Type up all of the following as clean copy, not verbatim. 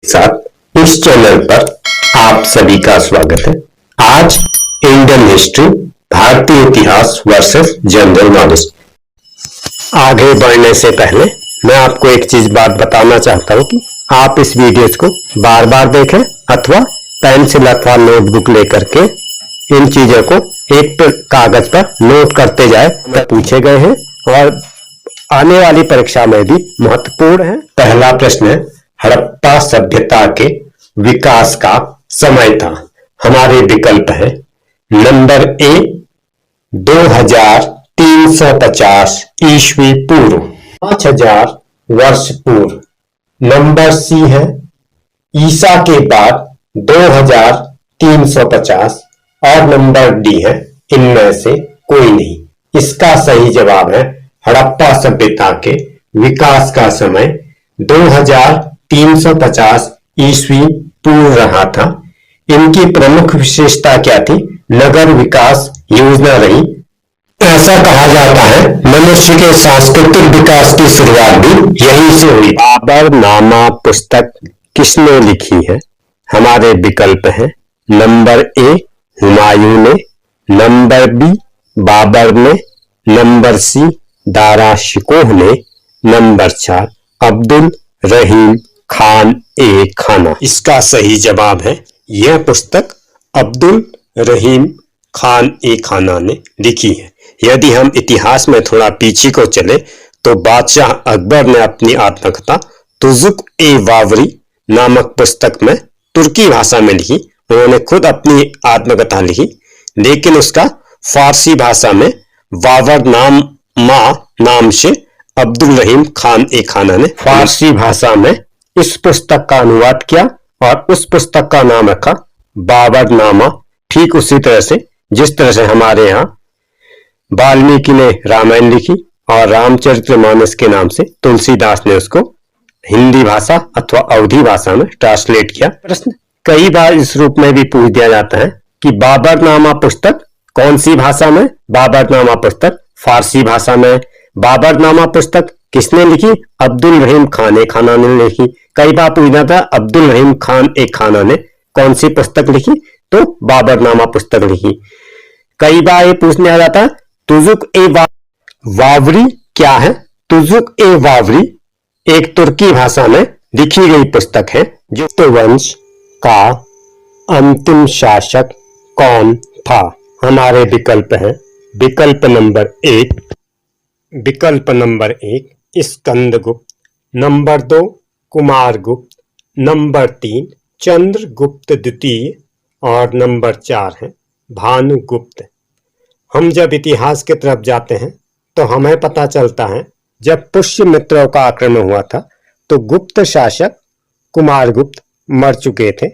साथ इस चैनल पर आप सभी का स्वागत है। आज इंडियन हिस्ट्री, भारतीय इतिहास वर्सेस जनरल नॉलेज। आगे बढ़ने से पहले मैं आपको एक चीज बात बताना चाहता हूं कि आप इस वीडियोस को बार बार देखें अथवा पेंसिल अथवा नोटबुक लेकर के इन चीजों को एक कागज पर नोट करते जाए। पूछे गए हैं और आने वाली परीक्षा में भी महत्वपूर्ण है। पहला प्रश्न है, हड़प्पा सभ्यता के विकास का समय था। हमारे विकल्प है नंबर ए 2350 ईस्वी पूर्व, 5000 वर्ष पूर्व। नंबर सी है ईसा के बाद 2350 और नंबर डी है इनमें से कोई नहीं। इसका सही जवाब है हड़प्पा सभ्यता के विकास का समय 2350 ईस्वी पूर्व रहा था। इनकी प्रमुख विशेषता क्या थी? नगर विकास योजना रही। ऐसा कहा जाता है मनुष्य के सांस्कृतिक विकास की शुरुआत भी यहीं से हुई। बाबरनामा पुस्तक किसने लिखी है? हमारे विकल्प हैं नंबर ए हुमायूं ने, नंबर बी बाबर ने, नंबर सी दारा शिकोह ने, नंबर 4 अब्दुल रहीम खान ए खाना। इसका सही जवाब है यह पुस्तक अब्दुल रहीम खान ए खाना ने लिखी है। यदि हम इतिहास में थोड़ा पीछे को चले तो बादशाह अकबर ने अपनी आत्मकथा तुजुक-ए-वावरी नामक पुस्तक में तुर्की भाषा में लिखी। उन्होंने खुद अपनी आत्मकथा लिखी, लेकिन उसका फारसी भाषा में बाबरनामा नाम से अब्दुल रहीम खान ए खाना ने फारसी भाषा में इस पुस्तक का अनुवाद किया और उस पुस्तक का नाम रखा बाबरनामा। ठीक उसी तरह से जिस तरह से हमारे यहाँ वाल्मीकि ने रामायण लिखी और रामचरितमानस के नाम से तुलसीदास ने उसको हिंदी भाषा अथवा अवधी भाषा में ट्रांसलेट किया। प्रश्न कई बार इस रूप में भी पूछ दिया जाता है कि बाबरनामा पुस्तक कौन सी भाषा में? बाबरनामा पुस्तक फारसी भाषा में। बाबरनामा पुस्तक किसने लिखी? अब्दुल रहीम खान ए खाना ने लिखी। कई बार पूछना था अब्दुल रहीम खान ए खाना ने कौन सी पुस्तक लिखी? तो बाबरनामा पुस्तक लिखी। कई बार ये पूछने आ जाता तुजुक-ए-वावरी क्या है? तुजुक-ए-वावरी एक तुर्की भाषा में लिखी गई पुस्तक है। जो वंश का अंतिम शासक कौन था? हमारे विकल्प है विकल्प नंबर एक स्कंदगुप्त, नंबर 2 कुमारगुप्त, नंबर 3 चंद्रगुप्त द्वितीय और नंबर 4 है भानुगुप्त। हम जब इतिहास की तरफ जाते हैं तो हमें पता चलता है जब पुष्यमित्रों का आक्रमण हुआ था तो गुप्त शासक कुमारगुप्त मर चुके थे।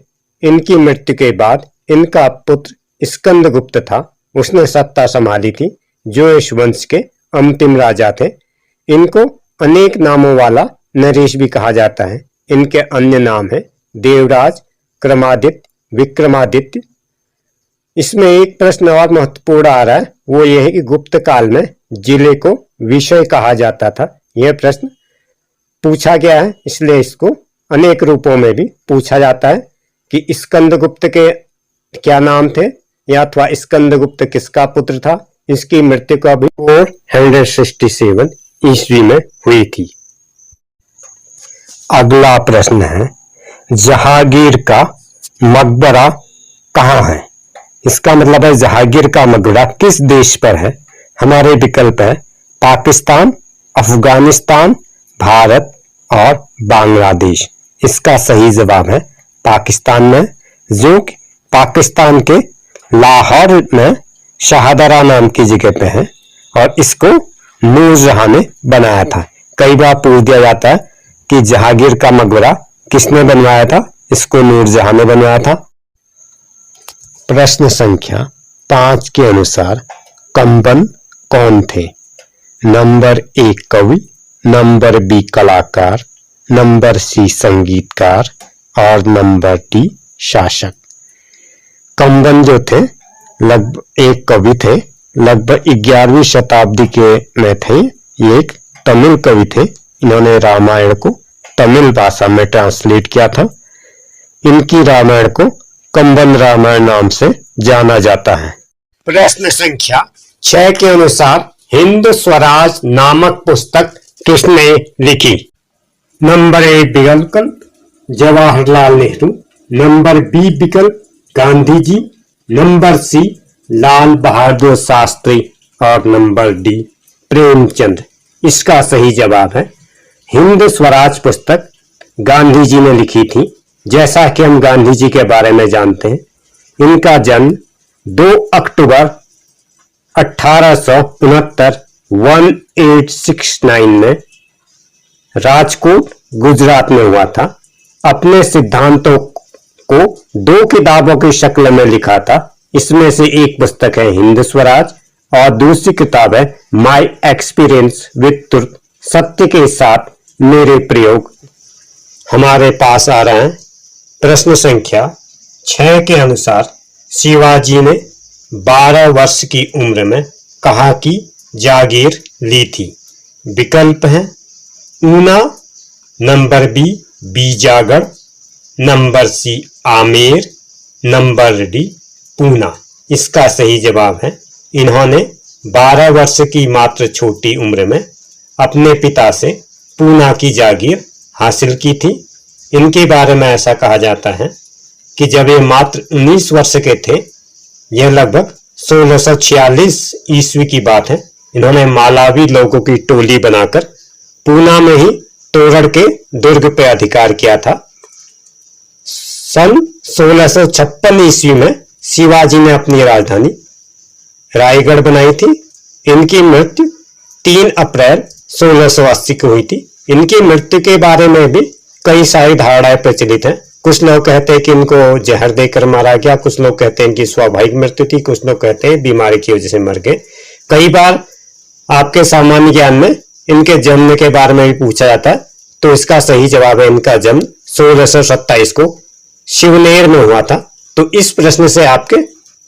इनकी मृत्यु के बाद इनका पुत्र स्कंदगुप्त था, उसने सत्ता संभाली थी, जो इस वंश के अंतिम राजा थे। इनको अनेक नामों वाला नरेश भी कहा जाता है। इनके अन्य नाम है देवराज, क्रमादित्य, विक्रमादित्य। इसमें एक प्रश्न और महत्वपूर्ण आ रहा है, वो ये है कि गुप्त काल में जिले को विषय कहा जाता था। यह प्रश्न पूछा गया है, इसलिए इसको अनेक रूपों में भी पूछा जाता है कि स्कंदगुप्त के क्या नाम थे या अथवा स्कंदगुप्त किसका पुत्र था। इसकी मृत्यु का भी 467 ईस्वी में हुई थी। अगला प्रश्न है जहांगीर का मकबरा कहाँ है? इसका मतलब है जहांगीर का मकबरा किस देश पर है? हमारे विकल्प है पाकिस्तान, अफगानिस्तान, भारत और बांग्लादेश। इसका सही जवाब है पाकिस्तान में, जो पाकिस्तान के लाहौर में शाहदरा नाम की जगह पे है और इसको नूरजहां ने बनाया था। कई बार पूछ दिया जाता है कि जहांगीर का मकबरा किसने बनवाया था? इसको नूरजहां ने बनवाया था। प्रश्न संख्या 5 के अनुसार कंबन कौन थे? नंबर 1 कवि, नंबर बी कलाकार, नंबर सी संगीतकार और नंबर डी शासक। कंबन जो थे लगभग एक कवि थे, लगभग 11वीं शताब्दी के में थे। ये एक तमिल कवि थे। इन्होंने रामायण को तमिल भाषा में ट्रांसलेट किया था। इनकी रामायण को कंबन रामायण नाम से जाना जाता है। प्रश्न संख्या 6 के अनुसार हिंद स्वराज नामक पुस्तक किसने लिखी? नंबर ए विकल्प जवाहरलाल नेहरू, नंबर बी विकल्प गांधी जी, नंबर सी लाल बहादुर शास्त्री और नंबर डी प्रेमचंद। इसका सही जवाब है हिंद स्वराज पुस्तक गांधी जी ने लिखी थी। जैसा कि हम गांधी जी के बारे में जानते हैं, इनका जन्म 2 अक्टूबर 1869 1869 में राजकोट गुजरात में हुआ था। अपने सिद्धांतों को 2 किताबों की शक्ल में लिखा था। इसमें से एक पुस्तक है हिंद स्वराज और दूसरी किताब है माय एक्सपीरियंस विद ट्रुथ, सत्य के साथ मेरे प्रयोग। हमारे पास आ रहे हैं प्रश्न संख्या 6 के अनुसार शिवाजी ने 12 वर्ष की उम्र में कहाँ की जागीर ली थी? विकल्प हैं Una, number B Bijagarh, number C Amer, number D Poona. इसका सही जवाब है इन्होंने 12 वर्ष की मात्र छोटी उम्र में अपने पिता से पूना की जागीर हासिल की थी। इनके बारे में ऐसा कहा जाता है कि जब ये मात्र 19 वर्ष के थे, यह लगभग 1646 ईस्वी की बात है, इन्होंने मालावी लोगों की टोली बनाकर पूना में ही तोरड़ के दुर्ग पे अधिकार किया था। सन 1656 ईस्वी में शिवाजी ने अपनी राजधानी रायगढ़ बनाई थी। इनकी मृत्यु 3 अप्रैल 1680 को हुई थी। इनकी मृत्यु के बारे में भी कई सारी धारणाएं प्रचलित हैं। कुछ लोग कहते हैं कि इनको जहर देकर मारा गया, कुछ लोग कहते हैं इनकी स्वाभाविक मृत्यु थी, कुछ लोग कहते हैं बीमारी की वजह से मर गए। कई बार आपके सामान्य ज्ञान में इनके जन्म के बारे में भी पूछा जाता है, तो इसका सही जवाब है इनका जन्म 1627 को शिवनेर में हुआ था। तो इस प्रश्न से आपके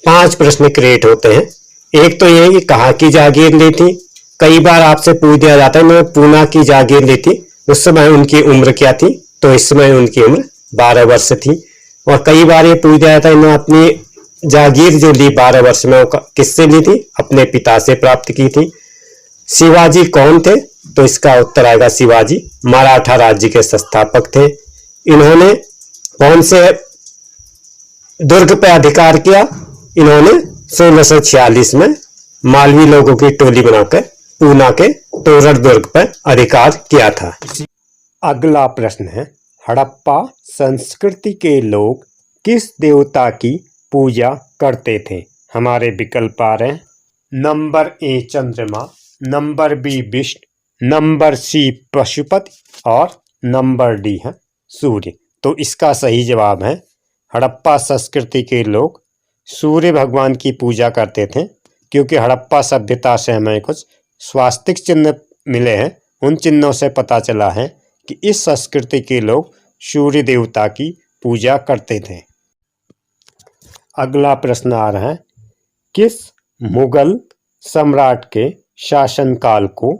5 प्रश्न क्रिएट होते हैं। एक तो ये कि कहाँ की जागीर ली थी। कई बार आपसे पूछ दिया जाता है मैं पूना की जागीर ली थी, उस समय उनकी उम्र क्या थी? तो इस समय उनकी उम्र 12 वर्ष थी। और कई बार ये पूछ दिया जाता है इन्होंने अपनी जागीर जो ली 12 वर्ष में किससे ली थी? अपने पिता से प्राप्त की थी। शिवाजी कौन थे? तो इसका उत्तर आएगा शिवाजी मराठा राज्य के संस्थापक थे। इन्होंने कौन से दुर्ग पे अधिकार किया? इन्होंने 1646 में मालवी लोगों की टोली बनाकर पूना के तोरड़ दुर्ग पर अधिकार किया था। अगला प्रश्न है हड़प्पा संस्कृति के लोग किस देवता की पूजा करते थे? हमारे विकल्प आ रहे हैं number A Chandrama, number B Vishnu, number C Pashupati और नंबर डी है सूर्य। तो इसका सही जवाब है हड़प्पा संस्कृति के लोग सूर्य भगवान की पूजा करते थे, क्योंकि हड़प्पा सभ्यता से हमें कुछ स्वास्तिक चिन्ह मिले हैं। उन चिन्हों से पता चला है कि इस संस्कृति के लोग सूर्य देवता की पूजा करते थे। अगला प्रश्न आ रहा है किस मुगल सम्राट के शासनकाल को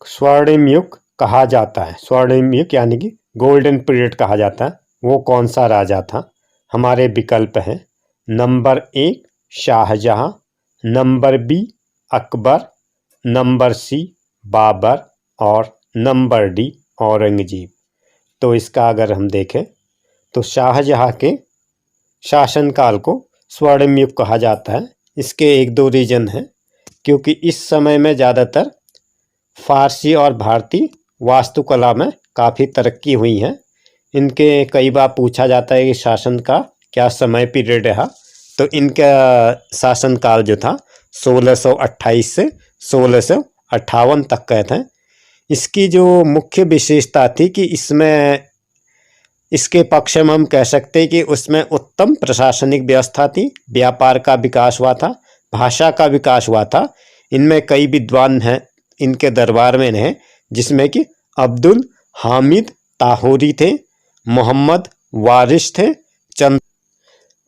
स्वर्णिम युग कहा जाता है? स्वर्णिम युग यानी कि गोल्डन पीरियड कहा जाता है। वो कौन सा राजा था? हमारे विकल्प हैं number 1 Shahjahan, number B Akbar, number C Babur और नंबर डी औरंगजेब। तो इसका अगर हम देखें तो शाहजहां के शासनकाल को स्वर्णिम युग कहा जाता है। इसके 1-2 रीजन हैं, क्योंकि इस समय में ज़्यादातर फारसी और भारतीय वास्तुकला में काफ़ी तरक्की हुई है। इनके कई बार पूछा जाता है कि शासन का क्या समय पीरियड रहा, तो इनका शासनकाल जो था 1628 से 1658 तक का था। इसकी जो मुख्य विशेषता थी कि इसमें इसके पक्ष में हम कह सकते हैं कि उसमें उत्तम प्रशासनिक व्यवस्था थी, व्यापार का विकास हुआ था, भाषा का विकास हुआ था। इनमें कई विद्वान हैं इनके दरबार में हैं, जिसमें कि अब्दुल हामिद ताहूरी थे, मोहम्मद वारिस थे,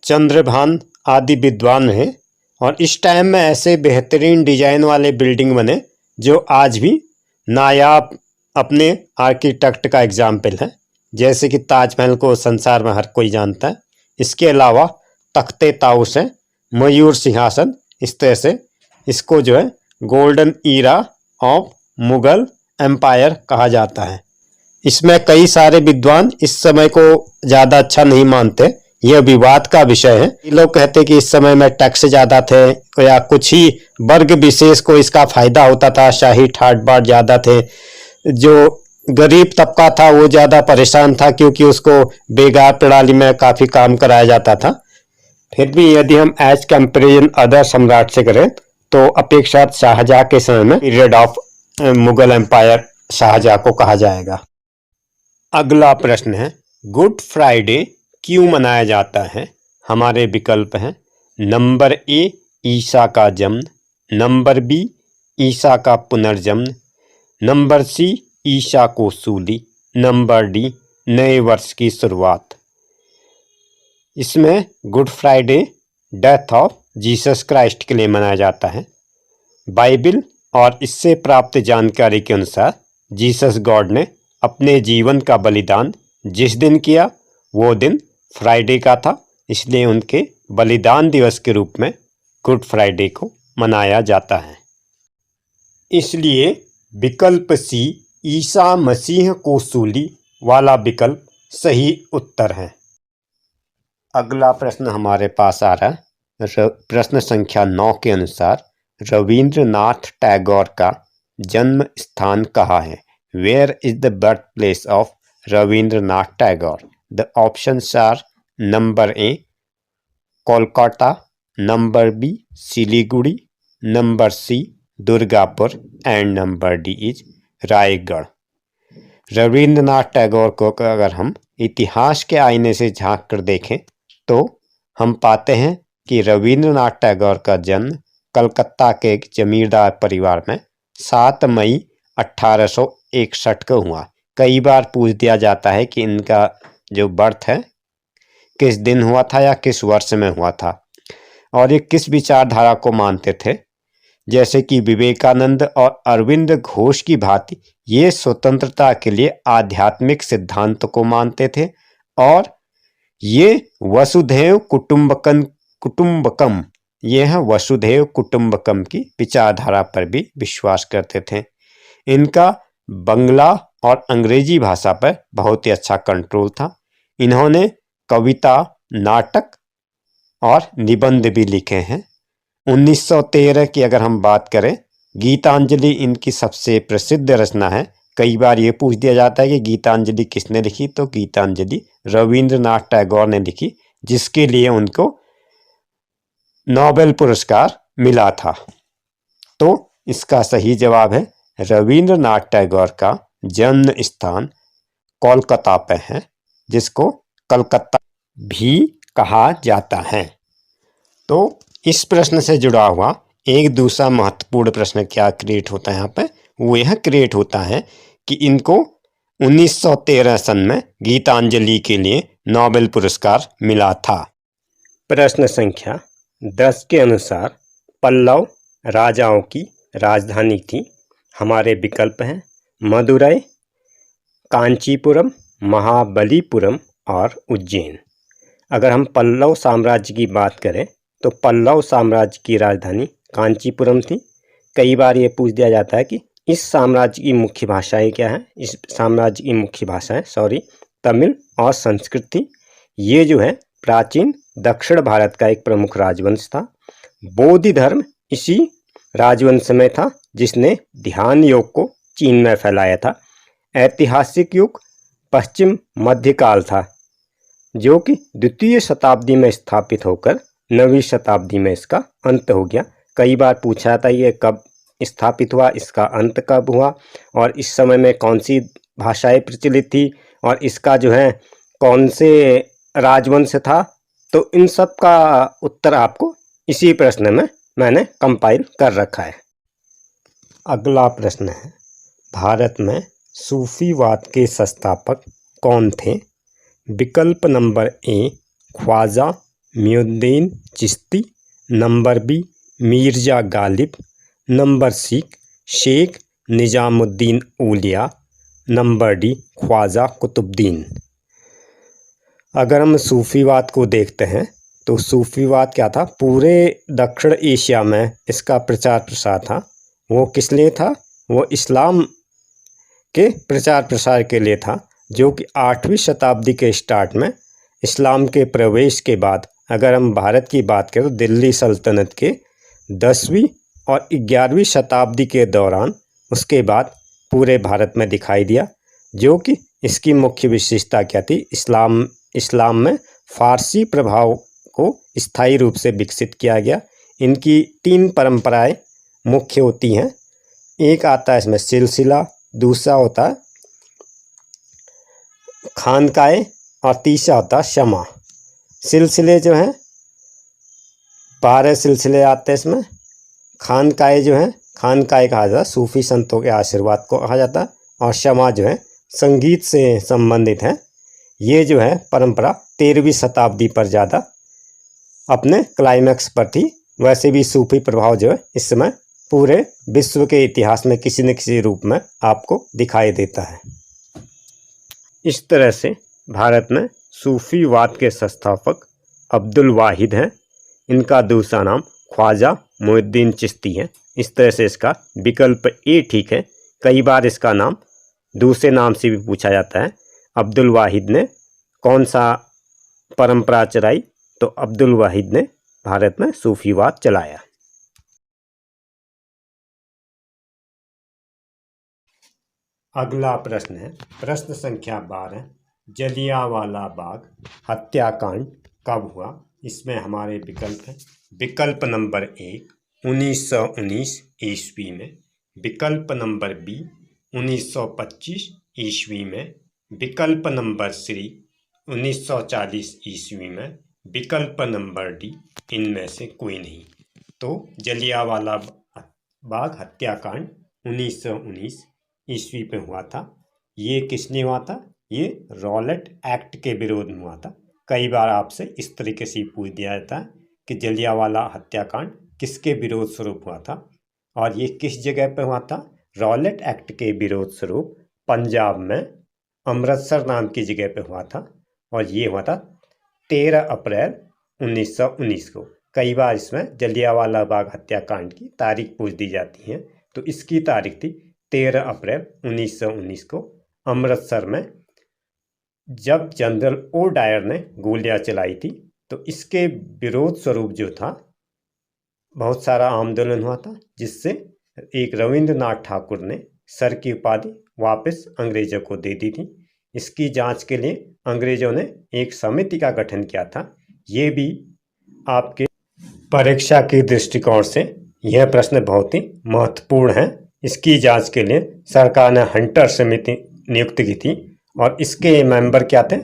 चंद्रभान आदि विद्वान हैं। और इस टाइम में ऐसे बेहतरीन डिजाइन वाले बिल्डिंग बने जो आज भी नायाब अपने आर्किटेक्ट का एग्जाम्पल है। जैसे कि ताजमहल को संसार में हर कोई जानता है। इसके अलावा तख्ते ताउस है, मयूर सिंहासन, इस तरह से इसको जो है golden era of Mughal empire कहा जाता है। इसमें कई सारे विद्वान इस समय को ज़्यादा अच्छा नहीं मानते, यह विवाद का विषय है। ये लोग कहते कि इस समय में टैक्स ज़्यादा थे या कुछ ही वर्ग विशेष को इसका फायदा होता था, शाही ठाट बाट ज़्यादा थे, जो गरीब तबका था वो ज़्यादा परेशान था क्योंकि उसको बेगार प्रणाली में काफ़ी काम कराया जाता था। फिर भी यदि हम एज कंपेरिजन अदर सम्राट से करें तो अपेक्षा शाहजहाँ के समय में period of Mughal empire Shahjahan को कहा जाएगा। अगला प्रश्न है, गुड फ्राइडे क्यों मनाया जाता है? हमारे विकल्प हैं नंबर ए ईसा का जन्म, नंबर बी ईसा का पुनर्जन्म, नंबर सी ईसा को सूली, नंबर डी नए वर्ष की शुरुआत। इसमें good Friday death of Jesus Christ के लिए मनाया जाता है। बाइबल और इससे प्राप्त जानकारी के अनुसार जीसस गॉड ने अपने जीवन का बलिदान जिस दिन किया वो दिन फ्राइडे का था, इसलिए उनके बलिदान दिवस के रूप में गुड फ्राइडे को मनाया जाता है। इसलिए विकल्प सी ईसा मसीह को सूली वाला विकल्प सही उत्तर है। अगला प्रश्न हमारे पास आ रहा है, प्रश्न संख्या 9 के अनुसार रविंद्रनाथ टैगोर का जन्म स्थान कहाँ है? Where is the birth place of Rabindranath Tagore? The options are number A Kolkata, number B Siliguri, number C Durgapur and number D is Raigarh. Rabindranath Tagore को अगर हम इतिहास के आईने से झांक कर देखें तो हम पाते हैं कि रविंद्रनाथ टैगोर का जन्म कलकत्ता के एक जमींदार परिवार में 7 मई 1861 को हुआ। कई बार पूछ दिया जाता है कि इनका जो बर्थ है किस दिन हुआ था या किस वर्ष में हुआ था और ये किस विचारधारा को मानते थे। जैसे कि विवेकानंद और अरविंद घोष की भांति ये स्वतंत्रता के लिए आध्यात्मिक सिद्धांत को मानते थे और ये वसुधैव कुटुंबकम ये है वसुधैव कुटुंबकम की विचारधारा पर भी विश्वास करते थे। इनका बंगला और अंग्रेजी भाषा पर बहुत ही अच्छा कंट्रोल था। इन्होंने कविता, नाटक और निबंध भी लिखे हैं। 1913 की अगर हम बात करें, गीतांजलि इनकी सबसे प्रसिद्ध रचना है। कई बार ये पूछ दिया जाता है कि गीतांजलि किसने लिखी, तो गीतांजलि रविंद्रनाथ टैगोर ने लिखी, जिसके लिए उनको नोबेल पुरस्कार मिला था। तो इसका सही जवाब है रविंद्रनाथ टैगोर का जन्म स्थान कोलकाता पे है, जिसको कलकत्ता भी कहा जाता है। तो इस प्रश्न से जुड़ा हुआ एक दूसरा महत्वपूर्ण प्रश्न क्या क्रिएट होता है यहाँ पे, वो यह क्रिएट होता है कि इनको 1913 सन में गीतांजलि के लिए नोबेल पुरस्कार मिला था। प्रश्न संख्या 10 के अनुसार पल्लव राजाओं की राजधानी थी। हमारे विकल्प हैं मदुरई, कांचीपुरम, महाबलीपुरम और उज्जैन। अगर हम पल्लव साम्राज्य की बात करें तो पल्लव साम्राज्य की राजधानी कांचीपुरम थी। कई बार ये पूछ दिया जाता है कि इस साम्राज्य की मुख्य भाषाएं क्या हैं। इस साम्राज्य की मुख्य भाषाएं तमिल और संस्कृत थी। ये जो है प्राचीन दक्षिण भारत का एक प्रमुख राजवंश था। बौद्ध धर्म इसी राजवंश में था, जिसने ध्यान योग को चीन में फैलाया था। ऐतिहासिक युग पश्चिम मध्यकाल था, जो कि द्वितीय शताब्दी में स्थापित होकर 9वीं शताब्दी में इसका अंत हो गया। कई बार पूछा था ये कब स्थापित हुआ, इसका अंत कब हुआ और इस समय में कौन सी भाषाएं प्रचलित थी और इसका जो है कौन से राजवंश था। तो इन सब का उत्तर आपको इसी प्रश्न में मैंने कंपाइल कर रखा है। अगला प्रश्न है, भारत में सूफीवाद के संस्थापक कौन थे? विकल्प number A Khwaja Moinuddin Chishti, number B Mirza Ghalib, number C Sheikh Nizamuddin Auliya, number D Khwaja Qutbuddin. अगर हम सूफीवाद को देखते हैं तो सूफीवाद क्या था, पूरे दक्षिण एशिया में इसका प्रचार प्रसार था। वो किस लिए था? वो इस्लाम के प्रचार प्रसार के लिए था, जो कि 8वीं शताब्दी के स्टार्ट में इस्लाम के प्रवेश के बाद, अगर हम भारत की बात करें तो दिल्ली सल्तनत के 10वीं और 11वीं शताब्दी के दौरान उसके बाद पूरे भारत में दिखाई दिया। जो कि इसकी मुख्य विशेषता क्या थी? इस्लाम में फारसी प्रभाव को स्थायी रूप से विकसित किया गया। इनकी 3 परंपराएं मुख्य होती हैं। एक आता है इसमें सिलसिला, दूसरा होता है खानकाए और तीसरा होता है शमा। सिलसिले जो हैं 12 सिलसिले आते हैं इसमें। खानकाए जो है, खानकाए कहा जाता है सूफी संतों के आशीर्वाद को कहा जाता है, और शमा जो है संगीत से संबंधित है। ये जो है परंपरा 13वीं शताब्दी पर ज़्यादा अपने क्लाइमैक्स पर थी। वैसे भी सूफी प्रभाव जो है इस समय पूरे विश्व के इतिहास में किसी न किसी रूप में आपको दिखाई देता है। इस तरह से भारत में सूफीवाद के संस्थापक अब्दुल वाहिद हैं। इनका दूसरा नाम ख्वाजा मोइनुद्दीन चिश्ती है। इस तरह से इसका विकल्प ए ठीक है। कई बार इसका नाम दूसरे नाम से भी पूछा जाता है। अब्दुल वाहिद ने कौन सा परंपरा चलाई? तो अब्दुल वाहिद ने भारत में सूफीवाद चलाया। अगला प्रश्न है प्रश्न संख्या 12, जलियांवाला बाग हत्याकांड कब हुआ? इसमें हमारे विकल्प हैं। विकल्प नंबर 1 1919 ईस्वी में, विकल्प नंबर बी 1925 ईस्वी में, विकल्प नंबर सी 1940 ईस्वी में, विकल्प नंबर डी इनमें से कोई नहीं। तो जलियांवाला बाग हत्याकांड 1919 ईस्वी पे हुआ था। ये किसने हुआ था? ये रॉलेट एक्ट के विरोध में हुआ था। कई बार आपसे इस तरीके से पूछ दिया जाता है कि जलियांवाला हत्याकांड किसके विरोध स्वरूप हुआ था, और ये किस जगह पे हुआ था? रॉलेट एक्ट के विरोध स्वरूप पंजाब में अमृतसर नाम की जगह पे हुआ था, और ये हुआ था 13 अप्रैल 1919 को। कई बार इसमें जलियांवाला बाग हत्याकांड की तारीख पूछ दी जाती है, तो इसकी तारीख थी 13 अप्रैल 1919 को अमृतसर में, जब जनरल ओ डायर ने गोलियां चलाई थी। तो इसके विरोध स्वरूप जो था बहुत सारा आंदोलन हुआ था, जिससे एक रविंद्रनाथ ठाकुर ने सर की उपाधि वापस अंग्रेजों को दे दी थी। इसकी जांच के लिए अंग्रेजों ने एक समिति का गठन किया था। ये भी आपके परीक्षा के दृष्टिकोण से यह प्रश्न बहुत ही महत्वपूर्ण है। इसकी जांच के लिए सरकार ने हंटर समिति नियुक्त की थी, और इसके मेंबर क्या थे?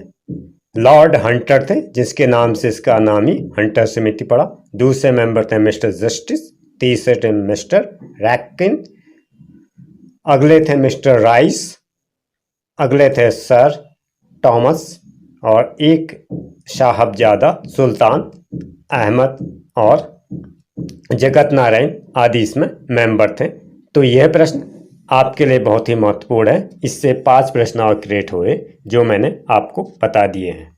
लॉर्ड हंटर थे, जिसके नाम से इसका नाम ही हंटर समिति पड़ा। दूसरे मेंबर थे मिस्टर जस्टिस, तीसरे थे मिस्टर रैटकिन, अगले थे मिस्टर राइस, अगले थे सर थॉमस, और एक साहबजादा सुल्तान अहमद और जगत नारायण आदि इसमें मेंबर थे। तो यह प्रश्न आपके लिए बहुत ही महत्वपूर्ण है। इससे 5 प्रश्न और क्रिएट हुए जो मैंने आपको बता दिए हैं।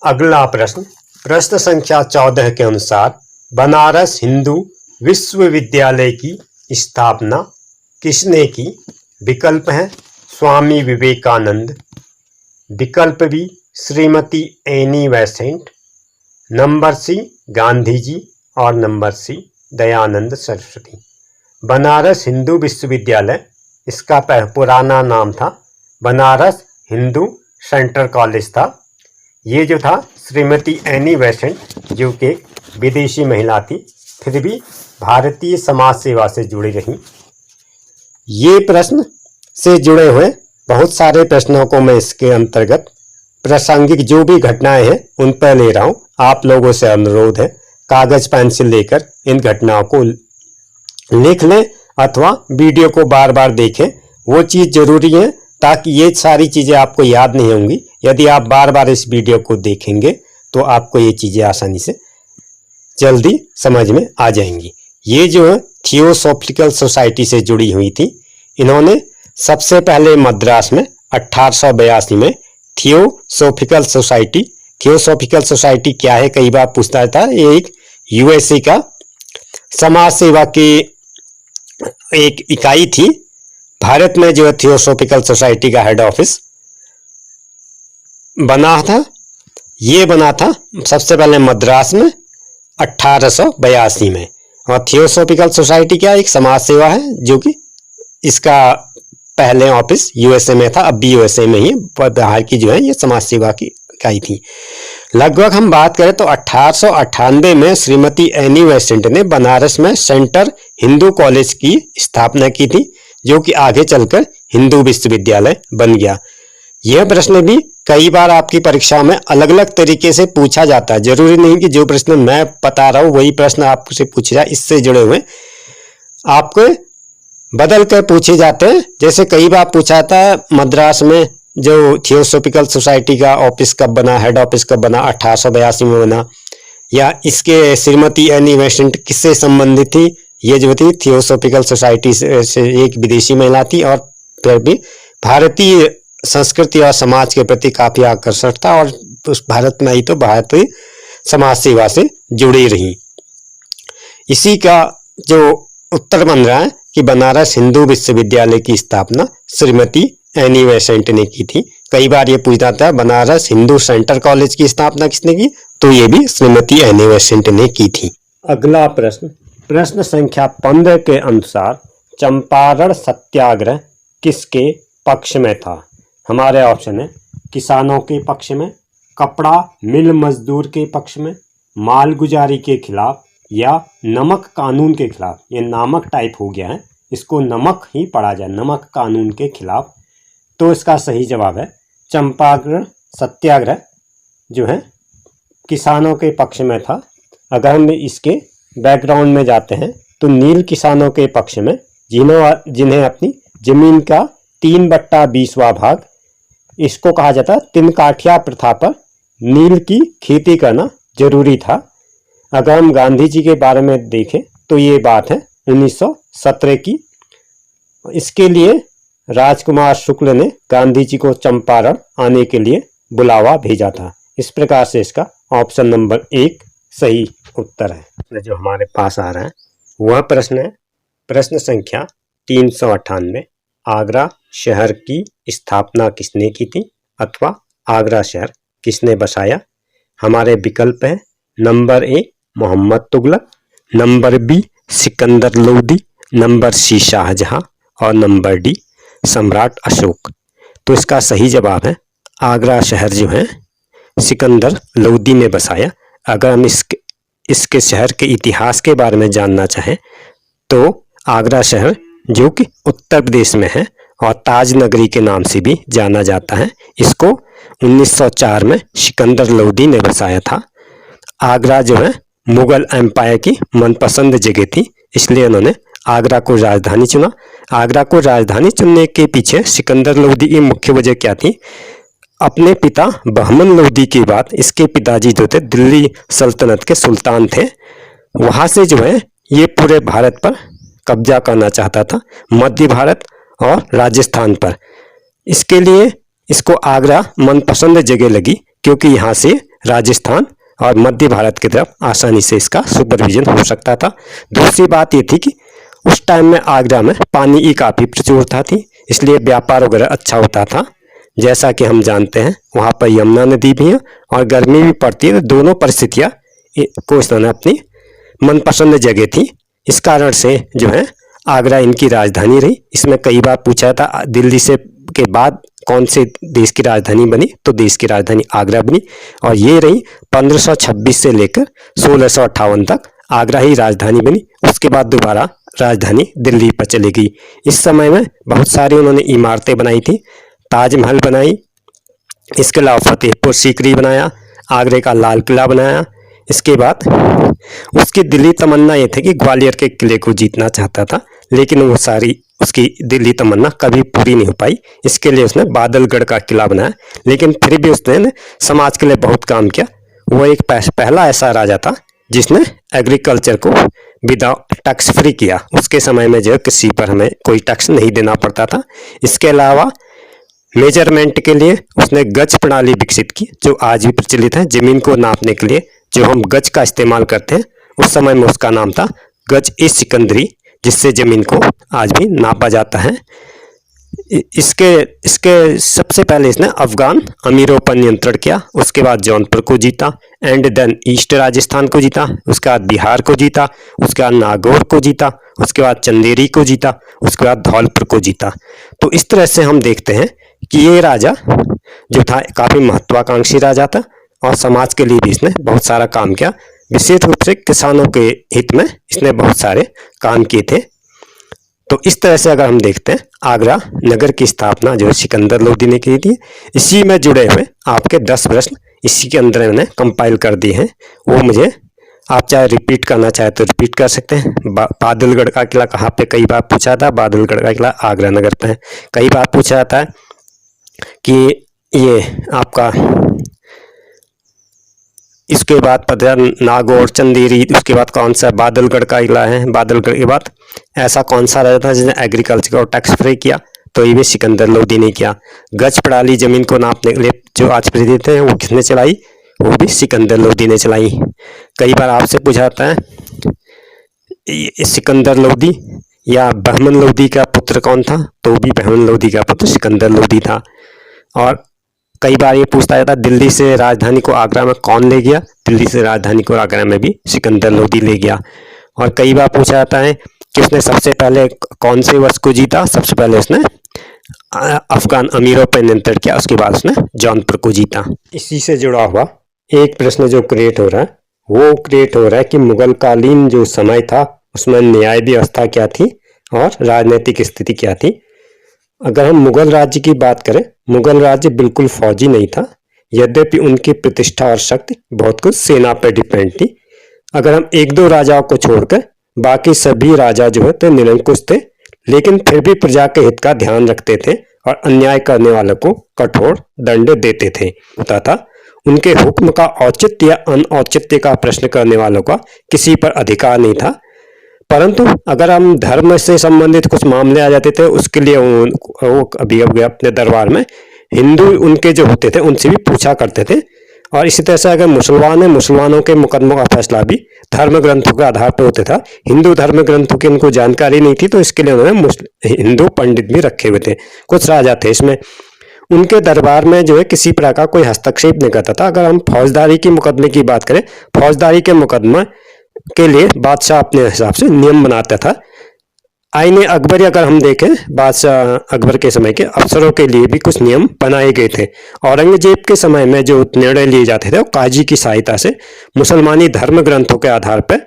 अगला प्रश्न, प्रश्न संख्या 14 के अनुसार बनारस हिंदू विश्वविद्यालय की स्थापना किसने की? विकल्प है स्वामी विवेकानंद, विकल्प B Shrimati Annie Besant, number C Gandhi ji, और नंबर सी दयानंद सरस्वती। बनारस हिंदू विश्वविद्यालय, इसका पुराना नाम था बनारस हिंदू सेंट्रल कॉलेज था। ये जो था श्रीमती एनी बेसेंट, जो कि विदेशी महिला थी, फिर भी भारतीय समाज सेवा से जुड़ी रही। ये प्रश्न से जुड़े हुए बहुत सारे प्रश्नों को मैं इसके अंतर्गत प्रासंगिक जो भी घटनाएं हैं उन पर ले रहा हूं। आप लोगों से अनुरोध है कागज पेंसिल लेकर इन घटनाओं को लिख लें अथवा वीडियो को बार बार देखें, वो चीज़ जरूरी है, ताकि ये सारी चीज़ें आपको याद नहीं होंगी। यदि आप बार बार इस वीडियो को देखेंगे तो आपको ये चीज़ें आसानी से जल्दी समझ में आ जाएंगी। ये जो है थियोसॉफिकल सोसाइटी से जुड़ी हुई थी। इन्होंने सबसे पहले मद्रास में 1882 में थियोसॉफिकल सोसाइटी क्या है, कई बार पूछता था। ये एक यूएसए का समाज सेवा की एक इकाई थी। भारत में जो है थियोसॉफिकल सोसाइटी का हेड ऑफिस बना था, ये बना था सबसे पहले मद्रास में 1882 में। और थियोसॉफिकल सोसाइटी क्या एक समाज सेवा है, जो कि इसका पहले ऑफिस यूएसए में था, अब भी यूएसए में ही, बाहर की जो है ये समाज सेवा की इकाई थी। लगभग हम बात करें तो 1898 में श्रीमती एनी बेसेंट ने बनारस में सेंटर हिंदू कॉलेज की स्थापना की थी, जो कि आगे चलकर हिंदू विश्वविद्यालय बन गया। यह प्रश्न भी कई बार आपकी परीक्षाओं में अलग अलग तरीके से पूछा जाता है। जरूरी नहीं कि जो प्रश्न मैं बता रहा हूँ वही प्रश्न आपसे पूछा जाए, इससे जुड़े हुए आपको बदल कर पूछे जाते हैं। जैसे कई बार पूछा जाता है मद्रास में जो थियोसॉफिकल सोसाइटी का ऑफिस कब बना, हेड ऑफिस कब बना, 1882 में बना, या इसके श्रीमती एनी बेसेंट किससे संबंधित थी। ये जो थी थियोसॉफिकल सोसाइटी से एक विदेशी महिला थी, और फिर भी भारतीय संस्कृति और समाज के प्रति काफी आकर्षण था, और उस भारत में आई तो भारतीय समाज सेवा से जुड़ी रही। इसी का जो उत्तर बन रहा है कि बनारस हिंदू विश्वविद्यालय की स्थापना श्रीमती एनी बेसेंट ने की थी। कई बार ये पूछ जाता है बनारस हिंदू सेंटर कॉलेज की स्थापना किसने की, तो ये भी श्रीमती एनी बेसेंट ने की थी। अगला प्रश्न, प्रश्न संख्या 15 के अनुसार चंपारण सत्याग्रह किसके पक्ष में था। हमारे ऑप्शन है किसानों के पक्ष में, कपड़ा मिल मजदूर के पक्ष में, मालगुजारी के खिलाफ, या नमक कानून के खिलाफ। ये नामक टाइप हो गया है, इसको नमक ही पढ़ा जाए, नमक कानून के खिलाफ। तो इसका सही जवाब है चंपारण सत्याग्रह जो है किसानों के पक्ष में था। अगर हम इसके बैकग्राउंड में जाते हैं तो नील किसानों के पक्ष में, जिन्हें अपनी जमीन का 3/20वां भाग, इसको कहा जाता है तीन काठिया प्रथा पर नील की खेती करना जरूरी था। अगर हम गांधी जी के बारे में देखें तो ये बात है 1917 की। इसके लिए राजकुमार शुक्ल ने गांधी जी को चंपारण आने के लिए बुलावा भेजा था। इस प्रकार से इसका ऑप्शन नंबर 1 सही उत्तर है। जो हमारे पास आ रहा है वह प्रश्न है प्रश्न संख्या 398, आगरा शहर की स्थापना किसने की थी, अथवा आगरा शहर किसने बसाया। हमारे विकल्प है number A Mohammad Tughlaq, number B Sikandar Lodi, number C Shahjahan, और नंबर डी सम्राट अशोक। तो इसका सही जवाब है आगरा शहर जो है सिकंदर लोदी ने बसाया। अगर हम इसके शहर के इतिहास के बारे में जानना चाहें तो आगरा शहर जो कि उत्तर प्रदेश में है और ताज नगरी के नाम से भी जाना जाता है, इसको 1904 में सिकंदर लोदी ने बसाया था। आगरा जो है मुगल एम्पायर की मनपसंद जगह थी, इसलिए उन्होंने आगरा को राजधानी चुना। आगरा को राजधानी चुनने के पीछे सिकंदर लोदी की मुख्य वजह क्या थी, अपने पिता बहमन लोदी के बाद इसके पिताजी जो थे दिल्ली सल्तनत के सुल्तान थे, वहाँ से जो है ये पूरे भारत पर कब्जा करना चाहता था, मध्य भारत और राजस्थान पर। इसके लिए इसको आगरा मनपसंद जगह लगी, क्योंकि यहाँ से राजस्थान और मध्य भारत की तरफ आसानी से इसका सुपरविजन हो सकता था। दूसरी बात ये थी कि उस टाइम में आगरा में पानी की काफ़ी प्रचुरता थी, इसलिए व्यापार वगैरह अच्छा होता था। जैसा कि हम जानते हैं वहाँ पर यमुना नदी भी है और गर्मी भी पड़ती है, तो दोनों परिस्थितियाँ को इसने अपनी मनपसंद जगह थी। इस कारण से जो है आगरा इनकी राजधानी रही। इसमें कई बार पूछा था दिल्ली से के बाद कौन से देश की राजधानी बनी, तो देश की राजधानी आगरा बनी, और ये रही 1526 से लेकर 1658 तक आगरा ही राजधानी बनी। उसके बाद दोबारा राजधानी दिल्ली पर चली गई। इस समय में बहुत सारी उन्होंने इमारतें बनाई थी, ताजमहल बनाई, इसके अलावा फतेहपुर सीकरी बनाया, आगरे का लाल किला बनाया। इसके बाद उसकी दिली तमन्ना ये थी कि ग्वालियर के किले को जीतना चाहता था, लेकिन वो सारी उसकी दिली तमन्ना कभी पूरी नहीं हो पाई। इसके लिए उसने बादलगढ़ का किला बनाया, लेकिन फिर भी उसने समाज के लिए बहुत काम किया। वो एक पहला ऐसा राजा था जिसने एग्रीकल्चर को विदाउट टैक्स फ्री किया। उसके समय में जो किसी पर हमें कोई टैक्स नहीं देना पड़ता था। इसके अलावा मेजरमेंट के लिए उसने गज प्रणाली विकसित की, जो आज भी प्रचलित है। जमीन को नापने के लिए जो हम गज का इस्तेमाल करते हैं, उस समय में उसका नाम था गज ए सिकंदरी, जिससे जमीन को आज भी नापा जाता है। इसके सबसे पहले इसने अफगान अमीरों पर नियंत्रण किया, उसके बाद जौनपुर को जीता, एंड देन ईस्ट राजस्थान को जीता, उसके बाद बिहार को जीता, उसके बाद नागौर को जीता, उसके बाद चंदेरी को जीता, उसके बाद धौलपुर को जीता। तो इस तरह से हम देखते हैं कि ये राजा जो था काफ़ी महत्वाकांक्षी राजा था और समाज के लिए भी इसने बहुत सारा काम किया। विशेष रूप से किसानों के हित में इसने बहुत सारे काम किए थे। तो इस तरह से अगर हम देखते हैं, आगरा नगर की स्थापना जो सिकंदर लोदी ने की थी। इसी में जुड़े हुए आपके 10 प्रश्न इसी के अंदर मैंने कंपाइल कर दिए हैं। वो मुझे आप चाहे रिपीट करना चाहे तो रिपीट कर सकते हैं। बादलगढ़ का किला कहाँ पे कई बार पूछा था, बादलगढ़ का किला आगरा नगर पे है। कई बार पूछा जाता है कि ये आपका इसके बाद पता नागौर चंदेरी, उसके बाद कौन सा बादलगढ़ का किला है। बादलगढ़ के बाद ऐसा कौन सा राजा था जिसने एग्रीकल्चर को टैक्स फ्री किया, तो ये भी सिकंदर लोदी ने किया। गज प्रणाली जमीन को नापने के लिए जो आज प्रचलित है, वो किसने चलाई, वो भी सिकंदर लोदी ने चलाई। कई बार आपसे पूछा जाता है सिकंदर लोदी या बहमन लोदी का पुत्र कौन था, तो भी बहमन लोदी का पुत्र सिकंदर लोदी था। और कई बार ये पूछता जाता है दिल्ली से राजधानी को आगरा में कौन ले गया, दिल्ली से राजधानी को आगरा में भी सिकंदर लोदी ले गया। और कई बार पूछा जाता है कि उसने सबसे पहले कौन से वर्ष को जीता, सबसे पहले उसने अफगान अमीरों पर नियंत्रण किया, उसके बाद उसने जौनपुर को जीता। इसी से जुड़ा हुआ एक प्रश्न जो क्रिएट हो रहा है, वो क्रिएट हो रहा है कि मुगल कालीन जो समय था उसमें न्याय व्यवस्था क्या थी और राजनीतिक स्थिति क्या थी। अगर हम मुगल राज्य की बात करें, मुगल राज्य बिल्कुल फौजी नहीं था, यद्यपि उनकी प्रतिष्ठा और शक्ति बहुत कुछ सेना पर डिपेंड थी। अगर हम एक दो राजाओं को छोड़कर बाकी सभी राजा जो है तो निरंकुश थे, लेकिन फिर भी प्रजा के हित का ध्यान रखते थे और अन्याय करने वालों को कठोर दंड देते थे। होता था उनके हुक्म का औचित्य या अनौचित्य का प्रश्न करने वालों का किसी पर अधिकार नहीं था। परंतु अगर हम धर्म से संबंधित कुछ मामले आ जाते थे, उसके लिए वो अभी अपने दरबार में हिंदू उनके जो होते थे उनसे भी पूछा करते थे। और इसी तरह से अगर मुसलमान है, मुसलमानों के मुकदमों का फैसला भी धर्म ग्रंथों के आधार पर होता था। हिंदू धर्म ग्रंथों की उनको जानकारी नहीं थी, तो इसके लिए उन्होंने हिंदू पंडित भी रखे हुए थे। कुछ राजा थे इसमें, उनके दरबार में जो है किसी प्रकार का कोई हस्तक्षेप नहीं करता था। अगर हम फौजदारी के मुकदमे की बात करें, फौजदारी के मुकदमा के लिए बादशाह अपने हिसाब से नियम बनाता था। आईने अकबरी अगर हम देखें, बादशाह अकबर के समय के अफसरों के लिए भी कुछ नियम बनाए गए थे। औरंगजेब के समय में जो निर्णय लिए जाते थे वो काजी की सहायता से मुसलमानी धर्म ग्रंथों के आधार पर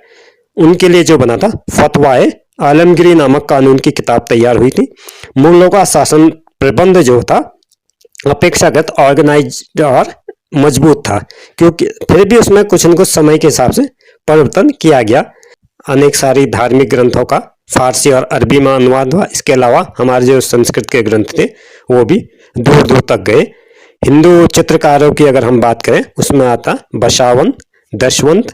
उनके लिए जो बना था फतवाए आलमगिरी नामक कानून की किताब तैयार हुई थी। मुगलों का शासन प्रबंध जो था अपेक्षाकृत ऑर्गेनाइज्ड और मजबूत था, क्योंकि फिर भी उसमें कुछ न कुछ समय के हिसाब से परिवर्तन किया गया। अनेक सारी धार्मिक ग्रंथों का फारसी और अरबी में अनुवाद हुआ। इसके अलावा हमारे जो संस्कृत के ग्रंथ थे वो भी दूर दूर तक गए। हिंदू चित्रकारों की अगर हम बात करें, उसमें आता बसावन, दशवंत,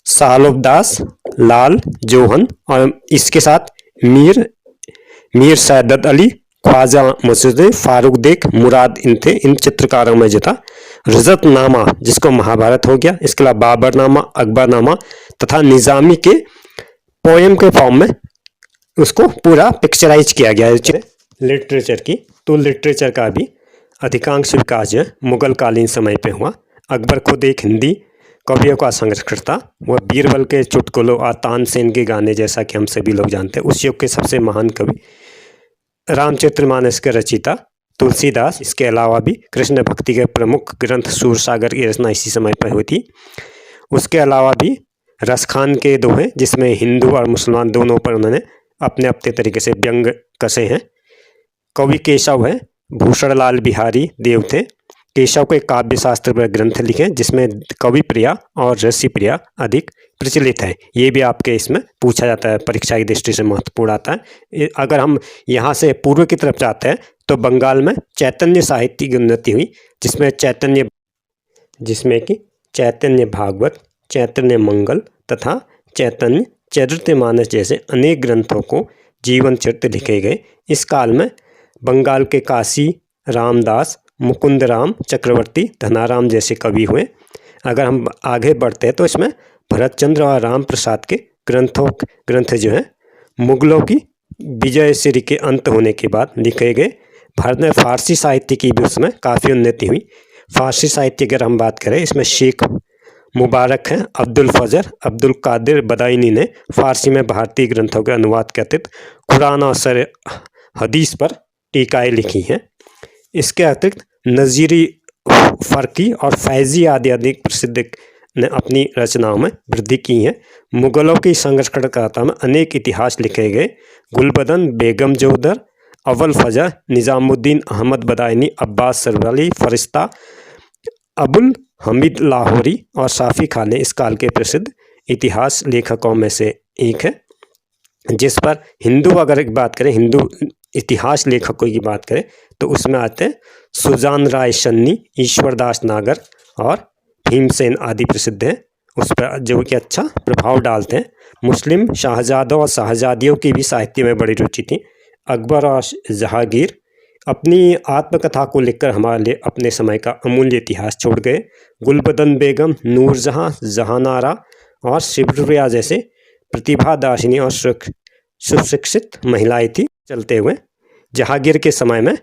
सालोबदास, लाल जोहन और इसके साथ मीर सैदत अली, ख्वाजा मसूद, फारूक देख, मुराद इन चित्रकारों में जो था रजतनामा, जिसको महाभारत हो गया, इसके अलावा बाबरनामा, अकबरनामा तथा निजामी के पोएम के फॉर्म में उसको पूरा पिक्चराइज किया गया है लिटरेचर की। तो लिटरेचर का भी अधिकांश विकास जो है मुगल कालीन समय पे हुआ। अकबर खुद एक हिंदी कवियों का संरक्षक था। वह बीरबल के चुटकुलों और तानसेन के गाने, जैसा कि हम सभी लोग जानते हैं, उस युग के सबसे महान कवि रामचरितमानस के रचयिता तुलसीदास। इसके अलावा भी कृष्ण भक्ति के प्रमुख ग्रंथ सूरसागर की रचना इसी समय पर हुई थी। उसके अलावा भी रसखान के दोहे, जिसमें हिंदू और मुसलमान दोनों पर उन्होंने अपने अपने तरीके से व्यंग कसे हैं। कवि केशव है, भूषण लाल बिहारी देव थे, केशव के काव्य शास्त्र पर ग्रंथ लिखे जिसमें कवि प्रिया और रसी प्रिया अधिक प्रचलित है। ये भी आपके इसमें पूछा जाता है, परीक्षा की दृष्टि से महत्वपूर्ण आता है। अगर हम यहाँ से पूर्व की तरफ जाते हैं तो बंगाल में चैतन्य साहित्य की उन्नति हुई, जिसमें कि चैतन्य भागवत, चैतन्य मंगल तथा चैतन्य चरितमानस जैसे अनेक ग्रंथों को जीवन चरित्र लिखे गए। इस काल में बंगाल के काशी रामदास, मुकुंदराम चक्रवर्ती, धनाराम जैसे कवि हुए। अगर हम आगे बढ़ते हैं तो इसमें भरतचंद्र और राम प्रसाद के ग्रंथ जो हैं मुगलों की विजय श्री के अंत होने के बाद लिखे गए। भारत में फारसी साहित्य की भी उसमें काफ़ी उन्नति हुई। फारसी साहित्य अगर हम बात करें, इसमें शेख मुबारक हैं, अब्दुल फजर, अब्दुल कादिर बदायूनी ने फारसी में भारतीय ग्रंथों के अनुवाद के अतिरिक्त कुरान और सर हदीस पर टीकाएँ लिखी हैं। इसके अतिरिक्त नज़ीरी, फ़र्की और फैज़ी आदि अधिक प्रसिद्ध ने अपनी रचनाओं में वृद्धि की है। मुग़लों की संघर्षकर्ता में अनेक इतिहास लिखे गए। गुलबदन, बेगम जोधर, अव्वल फजर, निज़ामुद्दीन अहमद बदायूनी, अब्बास सरवली, फरिश्ता, अबुल हमीद लाहौरी और साफ़ी खान इस काल के प्रसिद्ध इतिहास लेखकों में से एक है। जिस पर हिंदू अगर बात करें, हिंदू इतिहास लेखकों की बात करें तो उसमें आते हैं सुजान राय सन्नी, ईश्वरदास नागर और भीमसेन आदि प्रसिद्ध हैं। उस पर जो कि अच्छा प्रभाव डालते हैं। मुस्लिम शाहजादों और शाहजादियों की भी साहित्य में बड़ी रुचि थी। अकबर और जहांगीर अपनी आत्मकथा को लिखकर हमारे लिए अपने समय का अमूल्य इतिहास छोड़ गए। गुलबदन बेगम, नूरजहां, जहानारा और शिवप्रिया जैसे प्रतिभादाशिनी और सुशिक्षित महिलाएं थी। चलते हुए जहांगीर के समय में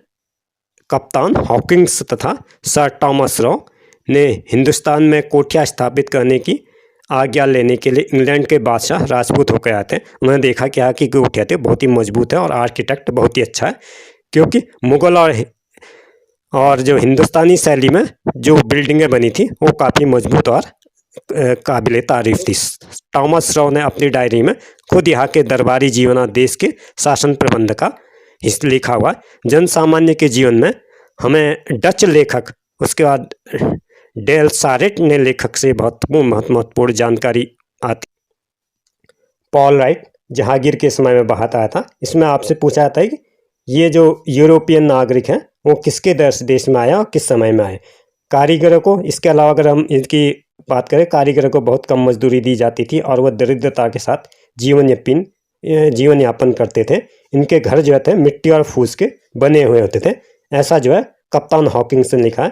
कप्तान हॉकिंस तथा सर टॉमस रॉ ने हिंदुस्तान में कोठियाँ स्थापित करने की आज्ञा लेने के लिए इंग्लैंड के बादशाह राजपूत होकर आते हैं। उन्होंने देखा कि यहाँ की कोठियाँ थे बहुत ही मजबूत है और आर्किटेक्ट बहुत ही अच्छा है, क्योंकि मुग़ल और जो हिंदुस्तानी शैली में जो बिल्डिंगें बनी थी वो काफ़ी मजबूत और काबिल तारीफ थी। टॉमस रॉ ने अपनी डायरी में खुद यहाँ के दरबारी जीवन और देश के शासन प्रबंध का हिस्सा लिखा हुआ। जन सामान्य के जीवन में हमें डच लेखक, उसके बाद डेल सारेट ने लेखक से बहुत महत्वपूर्ण जानकारी आती। पॉल राइट जहांगीर के समय में बाहर आया था। इसमें आपसे पूछा जाता है कि ये जो यूरोपियन नागरिक हैं वो किसके देश में आया और किस समय में आए। कारीगरों को, इसके अलावा अगर हम इनकी बात करें, कारीगरों को बहुत कम मजदूरी दी जाती थी और वह दरिद्रता के साथ जीवन यापन करते थे। इनके घर जो थे मिट्टी और फूस के बने हुए होते थे। ऐसा जो है कप्तान हॉकिंस ने लिखा है।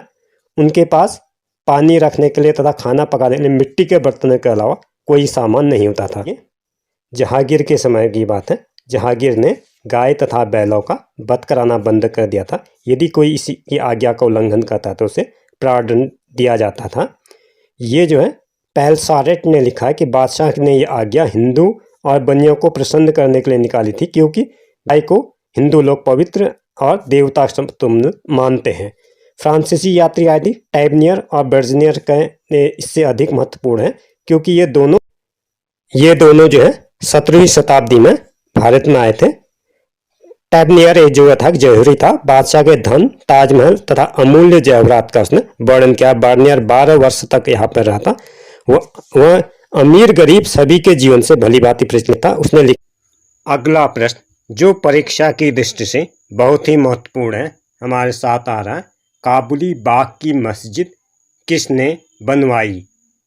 उनके पास पानी रखने के लिए तथा खाना पकाने के लिए मिट्टी के बर्तनों के अलावा कोई सामान नहीं होता था। ये जहांगीर के समय की बात है। जहांगीर ने गाय तथा बैलों का वध कराना बंद कर दिया था। यदि कोई इसी की आज्ञा का उल्लंघन करता तो उसे प्राणदंड दिया जाता था। ये जो है पेल सारेट ने लिखा है कि बादशाह ने ये आज्ञा हिंदू और बनियों को प्रसन्न करने के लिए निकाली थी, क्योंकि गाय को हिंदू लोग पवित्र और देवता तुल्य मानते हैं। फ्रांसीसी यात्री आदि टैबनियर और बर्जनियर इससे अधिक महत्वपूर्ण है, क्योंकि ये दोनों जो है 17वीं शताब्दी में भारत में आए थे। टैबनियर एक जो था जौहरी था। बादशाह के धन, ताजमहल तथा अमूल्य जेवरात का उसने वर्णन किया। बार्नियर 12 वर्ष तक यहाँ पर रहा था। वह अमीर गरीब सभी के जीवन से भली भांति परिचित था। उसने लिखा। अगला प्रश्न जो परीक्षा की दृष्टि से बहुत ही महत्वपूर्ण है हमारे साथ आ रहा है। काबुली बाग की मस्जिद किसने बनवाई?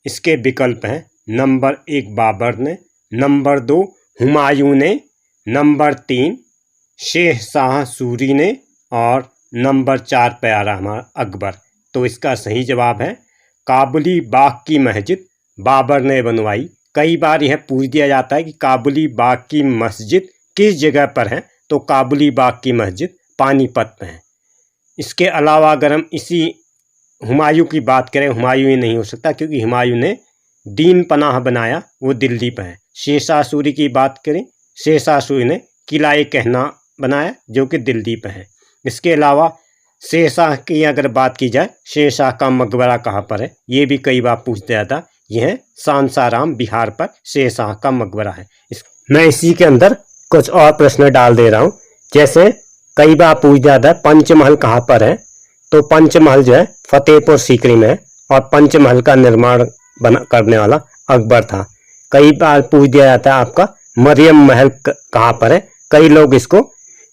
इसके विकल्प हैं नंबर 1 बाबर ने, नंबर 2 हुमायूं ने, नंबर 3 शेर शाह सूरी ने और नंबर 4 प्यारा हमारा अकबर। तो इसका सही जवाब है काबुली बाग की मस्जिद बाबर ने बनवाई। कई बार यह पूछ दिया जाता है कि काबुली बाग की मस्जिद किस जगह पर है, तो काबुली बाग की मस्जिद पानीपत में है। इसके अलावा अगर हम इसी हुमायूं की बात करें, हुमायूं ही नहीं हो सकता क्योंकि हुमायूं ने दीन पनाह बनाया, वो दिल्ली पर है। शेर शाह सूरी की बात करें, शेर शाह सूरी ने किला कहना बनाया जो कि दिल्ली पर है। इसके अलावा शेर शाह की अगर बात की जाए, शेर शाह का मकबरा कहाँ पर है, ये भी कई बार पूछते जाता। यह सांसाराम बिहार पर शेर शाह का मकबरा है। मैं इसी के अंदर कुछ और प्रश्न डाल दे रहा हूँ। जैसे कई बार पूछ जाता है पंचमहल कहाँ पर है, तो पंचमहल जो है फतेहपुर सीकरी में है और पंचमहल का निर्माण करने वाला अकबर था। कई बार पूछ दिया जाता है आपका मरियम महल कहाँ पर है। कई लोग इसको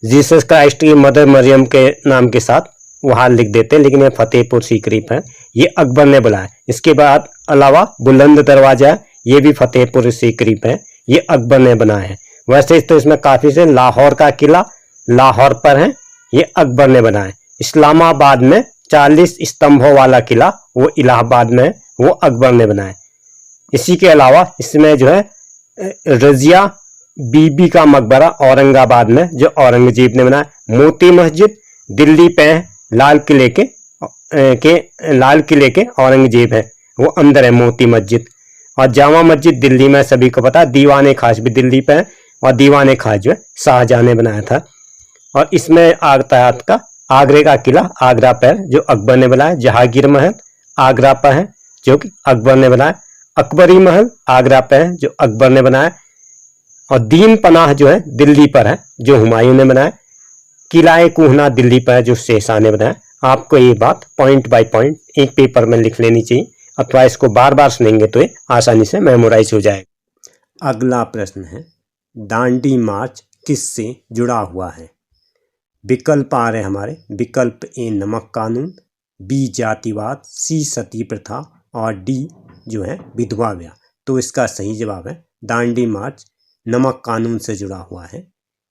जीसस क्राइस्ट की मदर मरियम के नाम के साथ वहां लिख देते हैं, लेकिन ये फतेहपुर सीकरी पर ये अकबर ने बनाया। इसके बाद अलावा बुलंद दरवाजा है, ये भी फतेहपुर सीकरी पे है, ये अकबर ने बनाया है। वैसे तो इसमें काफी से लाहौर का किला लाहौर पर है, ये अकबर ने बनाया। इस्लामाबाद में 40 स्तंभों वाला किला वो इलाहाबाद में है, वो अकबर ने बनाया। इसी के अलावा इसमें जो है रजिया बीबी का मकबरा औरंगाबाद में जो औरंगजेब ने बनाया। मोती मस्जिद दिल्ली पे है, लाल किले के औरंगजेब है, वो अंदर है मोती मस्जिद। और जामा मस्जिद दिल्ली में सभी को पता है। दीवाने खास भी दिल्ली पे है और दीवाने खास जो है शाहजहां ने बनाया था। और इसमें आता है आपका आगरे का किला आगरा पर है, जो अकबर ने बनाया। जहांगीर महल आगरा पर है, जो कि अकबर ने बनाया। अकबरी महल आगरा पर है, जो अकबर ने बनाया। और दीन पनाह जो है दिल्ली पर है, जो हुमायूं ने बनाया। किला कुहना दिल्ली पर है, जो शेरशाह ने बनाया। आपको ये बात पॉइंट बाय पॉइंट एक पेपर में लिख लेनी चाहिए, अथवा इसको बार बार सुनेंगे तो ये आसानी से मेमोराइज हो जाएगा। अगला प्रश्न है, दांडी मार्च किससे जुड़ा हुआ है? विकल्प आ रहे हमारे। विकल्प ए नमक कानून, बी जातिवाद, सी सती प्रथा और डी जो है विधवा ब्याह। तो इसका सही जवाब है दांडी मार्च नमक कानून से जुड़ा हुआ है।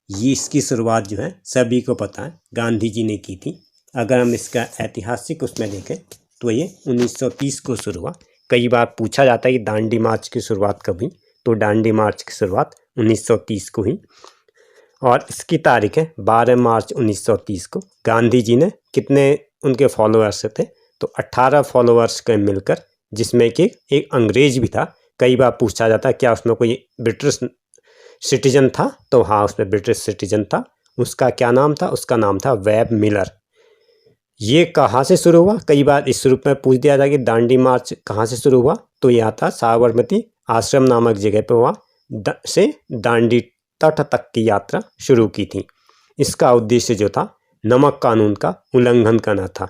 ये इसकी शुरुआत जो है सभी को पता है गांधी जी ने की थी। अगर हम इसका ऐतिहासिक उसमें देखें तो ये 1930 को शुरू हुआ। कई बार पूछा जाता है कि दांडी मार्च की शुरुआत कब हुई, तो दांडी मार्च की शुरुआत 1930 को हुई। और इसकी तारीख है 12 मार्च 1930 को। गांधी जी ने कितने उनके फॉलोअर्स थे, तो 18 फॉलोअर्स के मिलकर, जिसमें कि एक अंग्रेज भी था। कई बार पूछा जाता है क्या उसमें कोई ब्रिटिश सिटीजन था, तो हाँ उसमें ब्रिटिश सिटीजन था। उसका क्या नाम था? उसका नाम था वेब मिलर। ये कहाँ से शुरू हुआ? कई बार इस रूप में पूछ दिया जाए कि दांडी मार्च कहाँ से शुरू हुआ, तो यह था साबरमती आश्रम नामक जगह पर हुआ। से दांडी तट तक की यात्रा शुरू की थी। इसका उद्देश्य जो था नमक कानून का उल्लंघन करना था।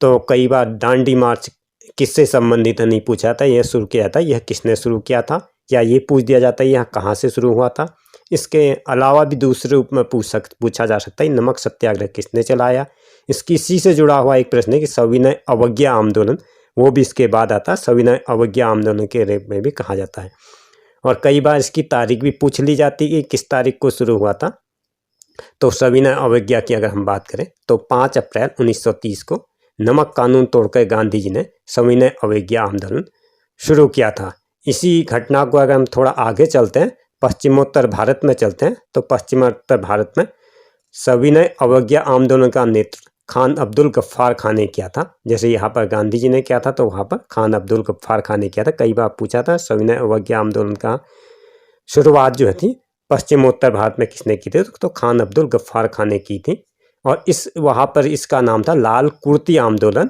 तो कई बार दांडी मार्च किससे संबंधित है नहीं पूछा था, यह शुरू किया था यह किसने शुरू किया था, या ये पूछ दिया जाता है यह कहाँ से शुरू हुआ था। इसके अलावा भी दूसरे रूप में पूछा जा सकता है नमक सत्याग्रह किसने चलाया। इसकी इसी से जुड़ा हुआ एक प्रश्न है कि सविनय अवज्ञा आंदोलन, वो भी इसके बाद आता है। सविनय अवज्ञा आंदोलन के रूप में भी कहा जाता है। और कई बार इसकी तारीख भी पूछ ली जाती है कि किस तारीख को शुरू हुआ था। तो सविनय अवज्ञा की अगर हम बात करें तो 5 अप्रैल 1930 को नमक कानून तोड़कर गांधी जी ने सविनय अवज्ञा आंदोलन शुरू किया था। इसी घटना को अगर हम थोड़ा आगे चलते हैं, पश्चिमोत्तर भारत में चलते हैं, तो पश्चिमोत्तर भारत में सविनय अवज्ञा आंदोलन का नेतृत्व खान अब्दुल गफ्फार खान ने किया था। जैसे यहाँ पर गांधी जी ने किया था, तो वहाँ पर खान अब्दुल गफ्फार खान ने किया था। कई बार पूछा था सविनय अवज्ञा आंदोलन का शुरुआत जो है थी पश्चिमोत्तर भारत में किसने की थी, तो खान अब्दुल गफ्फार खान ने की थी। और इस वहाँ पर इसका नाम था लाल कुर्ती आंदोलन।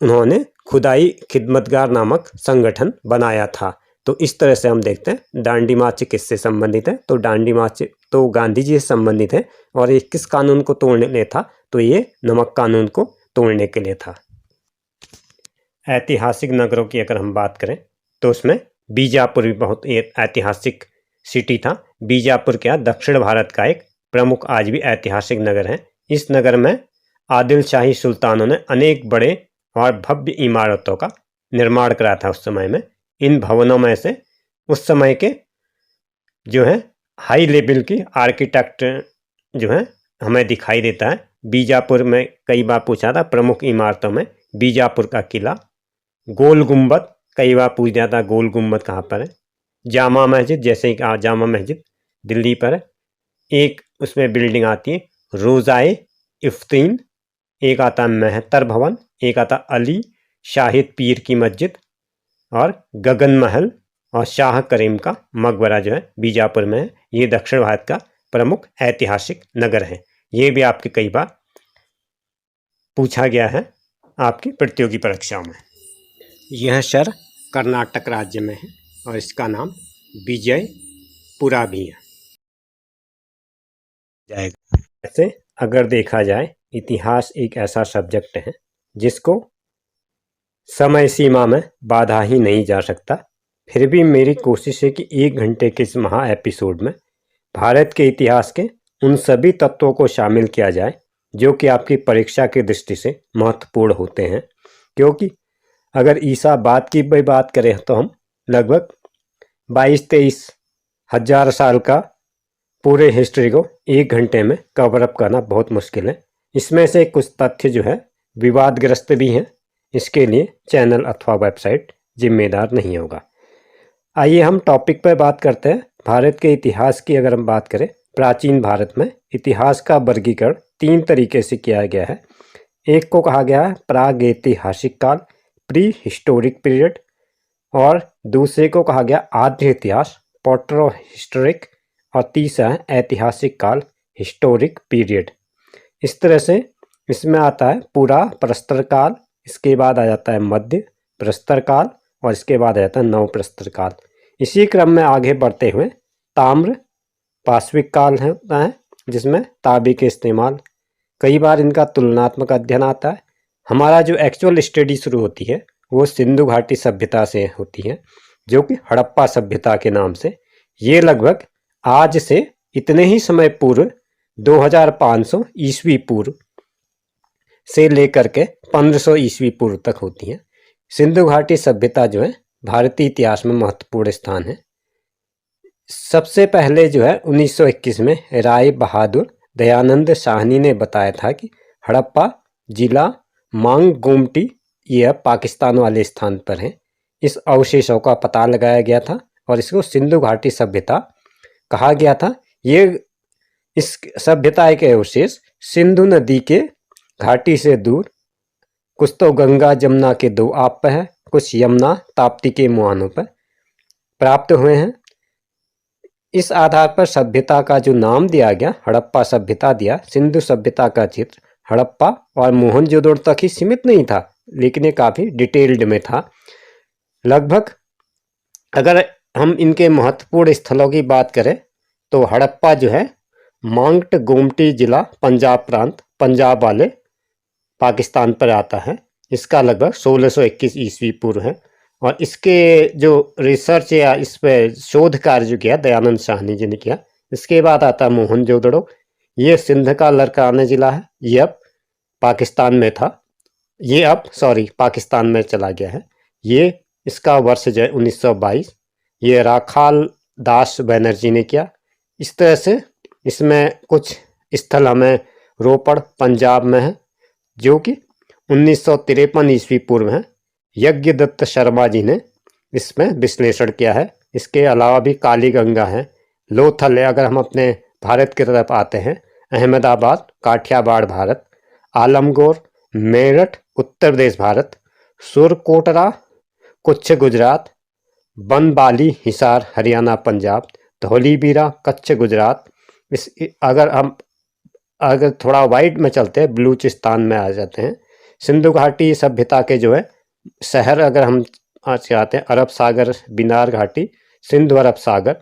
उन्होंने खुदाई खिदमतगार नामक संगठन बनाया था। तो इस तरह से हम देखते हैं दांडी मार्च किससे संबंधित है, तो दांडी मार्च तो गांधी जी से संबंधित है। और ये किस कानून को तोड़ने के लिए था, तो ये नमक कानून को तोड़ने के लिए था। ऐतिहासिक नगरों की अगर हम बात करें तो उसमें बीजापुर भी बहुत ऐतिहासिक सिटी था। बीजापुर क्या दक्षिण भारत का एक प्रमुख आज भी ऐतिहासिक नगर है। इस नगर में आदिल शाही सुल्तानों ने अनेक बड़े और भव्य इमारतों का निर्माण करा था उस समय में। इन भवनों में से उस समय के जो है हाई लेवल की आर्किटेक्ट जो है हमें दिखाई देता है। बीजापुर में कई बार पूछा था प्रमुख इमारतों में बीजापुर का किला, गोल गुम्बद, कई बार पूछ दिया था गोल गुम्बद कहाँ पर है। जामा मस्जिद, जैसे कि जामा मस्जिद दिल्ली पर है। एक उसमें बिल्डिंग आती है रोज़ाए इफ्तीन, एक आता मेहतर भवन, एक आता अली शाहिद पीर की मस्जिद, और गगन महल और शाह करीम का मकबरा जो है बीजापुर में है। ये दक्षिण भारत का प्रमुख ऐतिहासिक नगर है। ये भी आपके कई बार पूछा गया है आपकी प्रतियोगी परीक्षाओं में। यह शहर कर्नाटक राज्य में है और इसका नाम विजयपुरा भी है। ऐसे अगर देखा जाए इतिहास एक ऐसा सब्जेक्ट है जिसको समय सीमा में बाधा ही नहीं जा सकता। फिर भी मेरी कोशिश है कि 1 घंटे के इस महा एपिसोड में भारत के इतिहास के उन सभी तत्वों को शामिल किया जाए जो कि आपकी परीक्षा की दृष्टि से महत्वपूर्ण होते हैं। क्योंकि अगर ईसा बाद की भी बात करें तो हम लगभग 22-23 हजार साल का पूरे हिस्ट्री को 1 घंटे में कवर अप करना बहुत मुश्किल है। इसमें से कुछ तथ्य जो है विवादग्रस्त भी हैं, इसके लिए चैनल अथवा वेबसाइट जिम्मेदार नहीं होगा। आइए हम टॉपिक पर बात करते हैं। भारत के इतिहास की अगर हम बात करें, प्राचीन भारत में इतिहास का वर्गीकरण 3 तरीके से किया गया है। एक को कहा गया है प्रागैतिहासिक काल, प्री हिस्टोरिक पीरियड, और दूसरे को कहा गया आद्य इतिहास, प्रोटो हिस्टोरिक, और तीसरा है ऐतिहासिक काल, हिस्टोरिक पीरियड। इस तरह से इसमें आता है पूरा प्रस्तर काल, इसके बाद आ जाता है मध्य प्रस्तर काल, और इसके बाद आ जाता है नव प्रस्तर काल। इसी क्रम में आगे बढ़ते हुए ताम्र पाश्विक काल होता है जिसमें तांबे के इस्तेमाल, कई बार इनका तुलनात्मक अध्ययन आता है। हमारा जो एक्चुअल स्टडी शुरू होती है वो सिंधु घाटी सभ्यता से होती है, जो कि हड़प्पा सभ्यता के नाम से। ये लगभग आज से इतने ही समय पूर्व 2500 ईस्वी पूर्व से लेकर के 1500 ईस्वी पूर्व तक होती है। सिंधु घाटी सभ्यता जो है भारतीय इतिहास में महत्वपूर्ण स्थान है। सबसे पहले जो है 1921 में राय बहादुर दयानंद साहनी ने बताया था कि हड़प्पा जिला मांग गोमटी यह पाकिस्तान वाले स्थान पर है। इस अवशेषों का पता लगाया गया था और इसको सिंधु घाटी सभ्यता कहा गया था। ये इस सभ्यता के अवशेष सिंधु नदी के घाटी से दूर, कुछ तो गंगा जमुना के 2 आप पर है, कुछ यमुना ताप्ती के मुहानों पर प्राप्त हुए हैं। इस आधार पर सभ्यता का जो नाम दिया गया हड़प्पा सभ्यता दिया। सिंधु सभ्यता का चित्र हड़प्पा और मोहनजोदड़ो तक ही सीमित नहीं था, लेकिन ये काफ़ी डिटेल्ड में था। लगभग अगर हम इनके महत्वपूर्ण स्थलों की बात करें तो हड़प्पा जो है मांगट गोमटी जिला पंजाब प्रांत, पंजाब वाले पाकिस्तान पर आता है। इसका लगभग 1621 ईस्वी पूर्व है और इसके जो रिसर्च या इस पर शोध कार्य जो किया दयानंद साहनी जी ने किया। इसके बाद आता है मोहनजोदड़ो। ये सिंध का लड़काना जिला है, ये अब पाकिस्तान में था, ये अब पाकिस्तान में चला गया है। ये इसका वर्ष जो है 1922, ये राखाल दास बनर्जी ने किया। इस तरह से इसमें कुछ स्थल हमें रोपड़ पंजाब में है जो कि 1953 ईस्वी पूर्व है। यज्ञदत्त शर्मा जी ने इसमें विश्लेषण किया है। इसके अलावा भी काली गंगा है, लोथल है। अगर हम अपने भारत की तरफ आते हैं, अहमदाबाद काठियावाड़ भारत, आलमगोर मेरठ उत्तर प्रदेश भारत, सुरकोटरा कुच्छ गुजरात, बनबाली हिसार हरियाणा पंजाब, धौलीबीरा कच्छ गुजरात। अगर थोड़ा वाइड में चलते हैं बलूचिस्तान में आ जाते हैं। सिंधु घाटी सभ्यता के जो है शहर अगर हम आज आते हैं अरब सागर बिनार घाटी, सिंधु अरब सागर।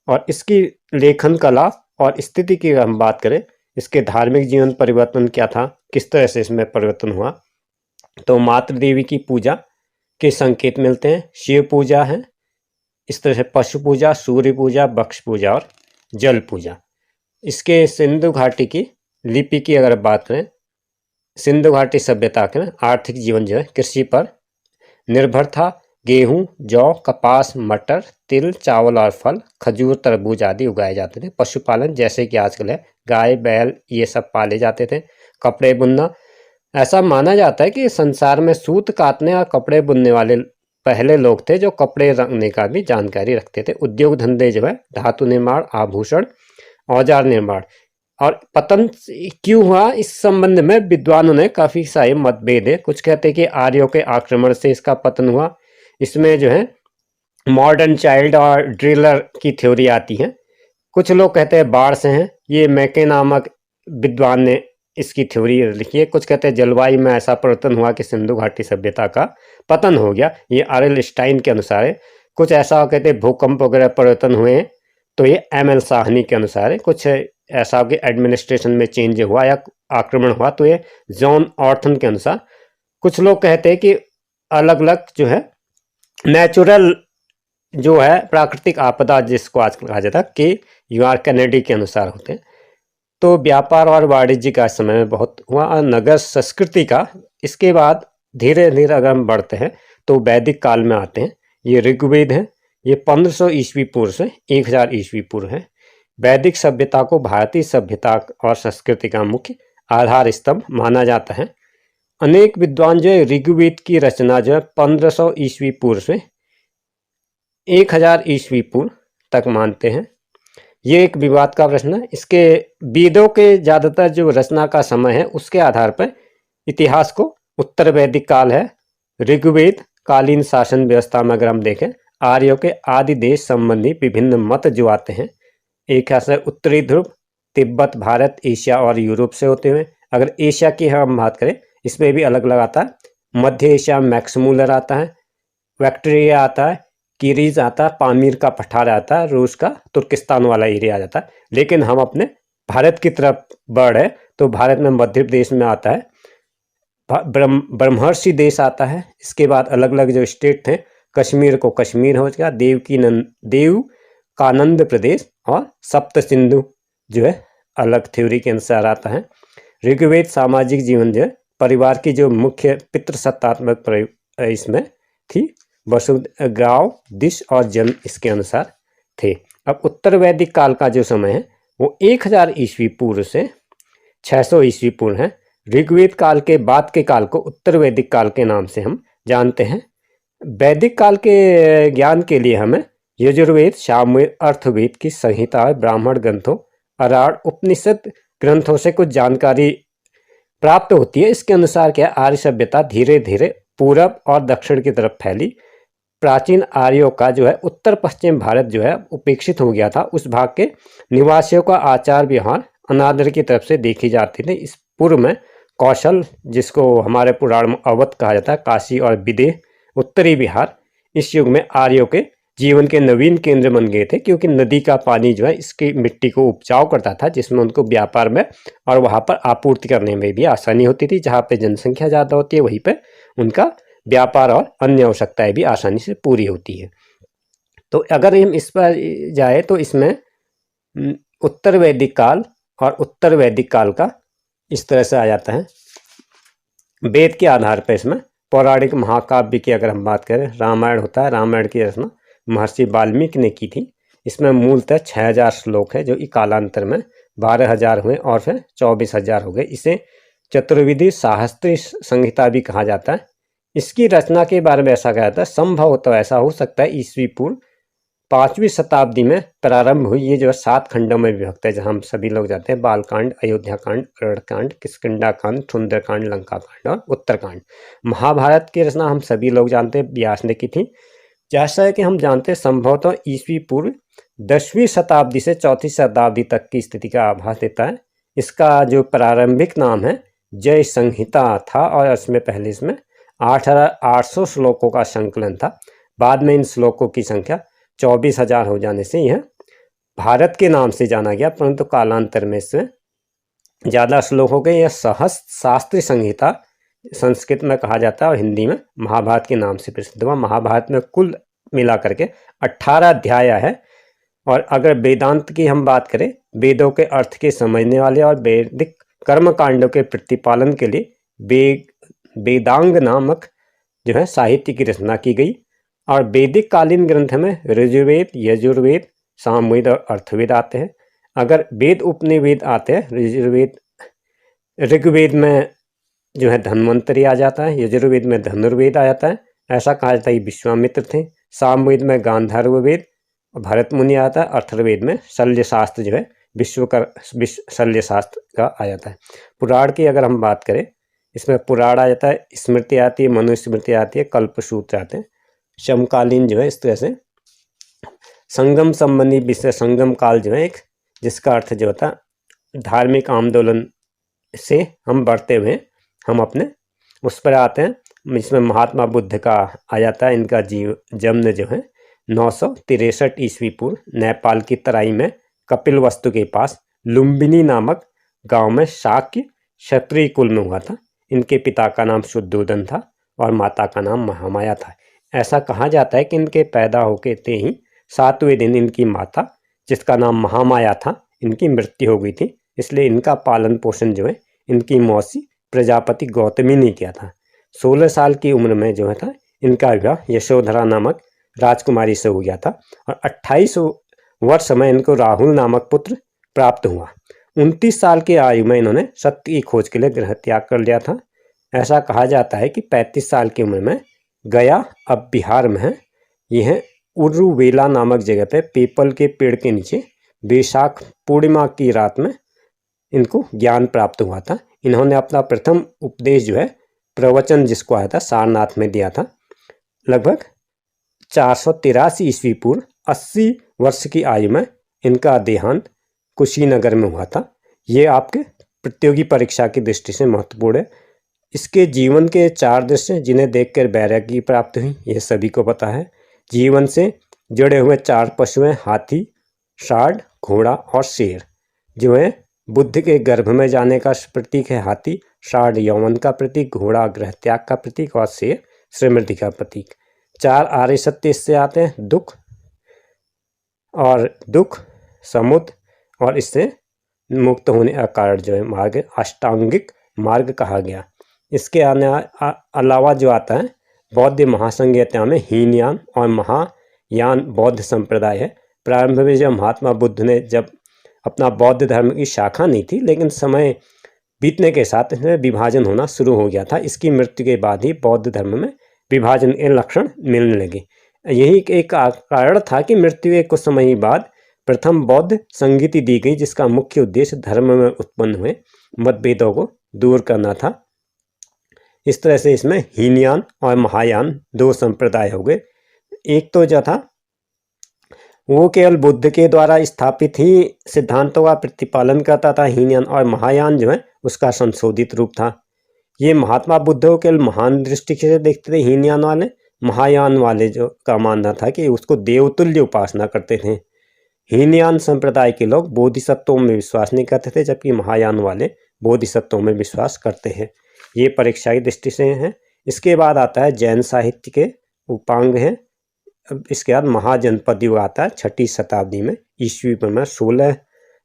और इसकी लेखन कला और स्थिति की हम बात करें, इसके धार्मिक जीवन परिवर्तन क्या था, किस तरह से इसमें परिवर्तन हुआ, तो मातृ देवी की पूजा के संकेत मिलते हैं। शिव पूजा है, इस तरह से पशु पूजा, सूर्य पूजा, वृक्ष पूजा और जल पूजा। इसके सिंधु घाटी की लिपि की अगर बात करें, सिंधु घाटी सभ्यता का आर्थिक जीवन जो है कृषि पर निर्भर था। गेहूं, जौ, कपास, मटर, तिल, चावल और फल, खजूर, तरबूज आदि उगाए जाते थे। पशुपालन जैसे कि आजकल है, गाय बैल ये सब पाले जाते थे। कपड़े बुनना, ऐसा माना जाता है कि संसार में सूत काटने और कपड़े बुनने वाले पहले लोग थे जो कपड़े रंगने का भी जानकारी रखते थे। उद्योग धंधे जो है धातु निर्माण, आभूषण, औजार निर्माण। और पतन क्यों हुआ इस संबंध में विद्वानों ने काफी सारे मतभेद है। कुछ कहते हैं कि आर्यों के आक्रमण से इसका पतन हुआ। इसमें जो है मॉडर्न चाइल्ड और ड्रिलर की थ्योरी आती है। कुछ लोग कहते हैं बाढ़ से हैं, ये मैके नामक विद्वान ने इसकी थ्योरी लिखी है। कुछ कहते हैं जलवायु में ऐसा परिवर्तन हुआ कि सिंधु घाटी सभ्यता का पतन हो गया, ये आरएल स्टाइन के अनुसार है। कुछ ऐसा कहते हैं भूकंप वगैरह परिवर्तन हुए हैं, तो ये एम एल साहनी के अनुसार है। कुछ ऐसा कि एडमिनिस्ट्रेशन में चेंज हुआ या आक्रमण हुआ। तो ये जॉन ऑर्थन के अनुसार, कुछ लोग कहते हैं कि अलग अलग जो है नेचुरल जो है प्राकृतिक आपदा जिसको आजकल कहा जाता है कि यूआर कैनेडी के अनुसार होते हैं। तो व्यापार और वाणिज्य का समय में बहुत हुआ और नगर संस्कृति का। इसके बाद धीरे धीरे अगर हम बढ़ते हैं तो वैदिक काल में आते हैं। ये ऋग्वेद है, ये 1500 ईस्वी पूर्व से 1000 ईस्वी पूर्व है। वैदिक सभ्यता को भारतीय सभ्यता और संस्कृति का मुख्य आधार स्तंभ माना जाता है। अनेक विद्वान जो है ऋग्वेद की रचना जो है 1500 ईस्वी पूर्व से 1000 ईस्वी पूर्व तक मानते हैं। ये एक विवाद का प्रश्न है। इसके वेदों के ज़्यादातर जो रचना का समय है उसके आधार पर इतिहास को उत्तर वैदिक काल है। ऋग्वेद कालीन शासन व्यवस्था में अगर हम देखें आर्यों के आदि देश संबंधी विभिन्न मत जो आते हैं, एक है उत्तरी ध्रुव, तिब्बत, भारत, एशिया और यूरोप से होते हुए। अगर एशिया की हम बात करें इसमें भी अलग अलग आता है। मध्य एशिया में मैक्समूलर आता है, बैक्टीरिया आता है, किरीज आता है, पामीर का पठार आता है, रूस का तुर्किस्तान वाला एरिया आ जाता है। लेकिन हम अपने भारत की तरफ बढ़ रहे तो भारत में मध्य प्रदेश में आता है, ब्रह्मर्षि देश आता है। इसके बाद अलग अलग जो स्टेट थे, कश्मीर को कश्मीर हो गया, देव कानंद प्रदेश और सप्त सिंधु जो है अलग थ्योरी के अनुसार आता है। ऋग्वेद सामाजिक जीवन जो है परिवार की जो मुख्य पितृसत्तात्मक इसमें थी, वसुधैव, गांव, दिश और जन्म इसके अनुसार थे। अब उत्तर वैदिक काल का जो समय है वो 1000 ईस्वी पूर्व से 600 ईस्वी पूर्व है। ऋग्वेद काल के बाद के काल को उत्तर वैदिक काल के नाम से हम जानते हैं। वैदिक काल के ज्ञान के लिए हमें यजुर्वेद, सामवेद, अर्थवेद की संहिता, ब्राह्मण ग्रंथों, अराण, उपनिषद ग्रंथों से कुछ जानकारी प्राप्त होती है। इसके अनुसार क्या आर्य सभ्यता धीरे धीरे पूरब और दक्षिण की तरफ फैली। प्राचीन आर्यों का जो है उत्तर पश्चिम भारत जो है उपेक्षित हो गया था। उस भाग के निवासियों का आचार व्यवहार अनादर की तरफ से देखी जाती थी। इस पूर्व में कौशल, जिसको हमारे पुराण में अवध कहा जाता है, काशी और विदेह, उत्तरी बिहार, इस युग में आर्यों के जीवन के नवीन केंद्र बन गए थे, क्योंकि नदी का पानी जो है इसकी मिट्टी को उपजाऊ करता था, जिसमें उनको व्यापार में और वहाँ पर आपूर्ति करने में भी आसानी होती थी। जहाँ पे जनसंख्या ज़्यादा होती है वहीं पे उनका व्यापार और अन्य आवश्यकताएं भी आसानी से पूरी होती है। तो अगर हम इस पर जाए तो इसमें उत्तर वैदिक काल और उत्तर वैदिक काल का इस तरह से आ जाता है। वेद के आधार पर इसमें पौराणिक महाकाव्य की अगर हम बात करें, रामायण होता है। रामायण की रचना महर्षि वाल्मीकि ने की थी। इसमें मूलतः 6000 श्लोक है, जो कि कालांतर में 12000 हुए और फिर 24000 हो गए। इसे चतुर्विधि शास्त्री संहिता भी कहा जाता है। इसकी रचना के बारे में ऐसा कहा जाता है, संभव तो ऐसा हो सकता है ईस्वी पूर्व 5वीं शताब्दी में प्रारंभ हुई। ये जो है 7 खंडों में विभक्त है, जहाँ हम सभी लोग जाते हैं। बालकांड, अयोध्या कांड, अरणकांड, किष्किंधा कांड, सुंदरकांड, लंका कांड और उत्तरकांड। महाभारत की रचना हम सभी लोग जानते हैं, व्यास ने की थी। जैसा कि हम जानते हैं संभवतः तो ईस्वी पूर्व 10वीं शताब्दी से 4वीं शताब्दी तक की स्थिति का आभास देता है। इसका जो प्रारंभिक नाम है जय संहिता था और इसमें पहले इसमें 8800 श्लोकों का संकलन था। बाद में इन श्लोकों की संख्या 24000 हो जाने से यह भारत के नाम से जाना गया, परंतु कालांतर में इसमें ज़्यादा श्लोक हो गए। यह सहस्त्र शास्त्री संहिता संस्कृत में कहा जाता है और हिंदी में महाभारत के नाम से प्रसिद्ध हुआ। महाभारत में कुल मिला करके 18 अध्याय है। और अगर वेदांत की हम बात करें, वेदों के अर्थ के समझने वाले और वैदिक कर्म कांडों के प्रतिपालन के लिए वेदांग नामक जो है साहित्य की रचना की गई। और वैदिक कालीन ग्रंथ में ऋजुर्वेद, यजुर्वेद, सामवेद और अर्थवेद आते हैं। अगर वेद उपनिवेद आते हैं, ऋग्वेद में जो है धन्वंतरी आ जाता है, यजुर्वेद में धनुर्वेद आ जाता है। ऐसा कहा जाता है विश्वामित्र थे। सामवेद में गांधर्व वेद, भरत मुनि आता है। अथर्ववेद में शल्य शास्त्र जो है शल्य शास्त्र का आ जाता है। पुराण की अगर हम बात करें, इसमें पुराण आ जाता है, स्मृति आती है, मनुस्मृति आती है, कल्पसूत्र आते हैं। समकालीन जो है इस तरह से संगम संबंधी विषय, संगम काल जो है एक, जिसका अर्थ जो होता है धार्मिक आंदोलन से हम बढ़ते हुए हम अपने उस पर आते हैं। इसमें महात्मा बुद्ध का आ जाता है। इनका जन्म जो है 963 ईस्वी पूर्व नेपाल की तराई में कपिलवस्तु के पास लुम्बिनी नामक गांव में शाक्य क्षत्रिय कुल में हुआ था। इनके पिता का नाम शुद्धोधन था और माता का नाम महामाया था। ऐसा कहा जाता है कि इनके पैदा होके ते ही 7वें दिन इनकी माता, जिसका नाम महामाया था, इनकी मृत्यु हो गई थी। इसलिए इनका पालन पोषण जो है इनकी मौसी प्रजापति गौतमी ने किया था। 16 साल की उम्र में जो है था इनका विवाह यशोधरा नामक राजकुमारी से हो गया था और 28 वर्ष में इनको राहुल नामक पुत्र प्राप्त हुआ। 29 साल की आयु में इन्होंने सत्य की खोज के लिए गृह त्याग कर लिया था। ऐसा कहा जाता है कि 35 साल की उम्र में गया, अब बिहार में है, यह उर्रुवेला नामक जगह पे पीपल के पेड़ के नीचे बैसाख पूर्णिमा की रात में इनको ज्ञान प्राप्त हुआ था। इन्होंने अपना प्रथम उपदेश जो है प्रवचन, जिसको आया था, सारनाथ में दिया था। लगभग 483 ईस्वी पूर्व 80 वर्ष की आयु में इनका देहांत कुशीनगर में हुआ था। ये आपके प्रतियोगी परीक्षा की दृष्टि से महत्वपूर्ण है। इसके जीवन के 4 दृश्य जिन्हें देखकर वैराग्य की प्राप्ति हुई, यह सभी को पता है। जीवन से जुड़े हुए 4 पशु हैं, हाथी, षाढ़, घोड़ा और शेर। जो है बुद्ध के गर्भ में जाने का प्रतीक है हाथी, षाढ़ यौवन का प्रतीक, घोड़ा ग्रह त्याग का प्रतीक और शेर समृद्धि का प्रतीक। 4 आर्य सत्य इससे आते हैं, दुख, समुद्र और इससे मुक्त होने का कारण जो है मार्ग, अष्टांगिक मार्ग कहा गया। इसके अलावा जो आता है बौद्ध महासंहिता में हीनयान और महायान बौद्ध संप्रदाय है। प्रारंभ में जब महात्मा बुद्ध ने जब अपना बौद्ध धर्म की शाखा नहीं थी, लेकिन समय बीतने के साथ इसमें विभाजन होना शुरू हो गया था। इसकी मृत्यु के बाद ही बौद्ध धर्म में विभाजन के लक्षण मिलने लगे। यही एक कारण था कि मृत्यु के कुछ समय ही बाद प्रथम बौद्ध संगीति दी गई, जिसका मुख्य उद्देश्य धर्म में उत्पन्न हुए मतभेदों को दूर करना था। इस तरह से इसमें हीनयान और महायान 2 संप्रदाय हो गए। एक तो जो था वो केवल बुद्ध के द्वारा स्थापित ही सिद्धांतों का प्रतिपालन करता था, हीनयान, और महायान जो है उसका संशोधित रूप था। ये महात्मा बुद्ध को केवल महान दृष्टि से देखते थे हीनयान वाले। महायान वाले जो का मानना था कि उसको देवतुल्य उपासना करते थे। हीनयान संप्रदाय के लोग बोधिसत्वों में विश्वास नहीं करते थे, जबकि महायान वाले बोधिसत्वों में विश्वास करते हैं। ये परीक्षा की दृष्टि से है। इसके बाद आता है जैन साहित्य के उपांग है। इसके बाद महाजनपद युग आता है 6ठी शताब्दी में। ईस्वी में 16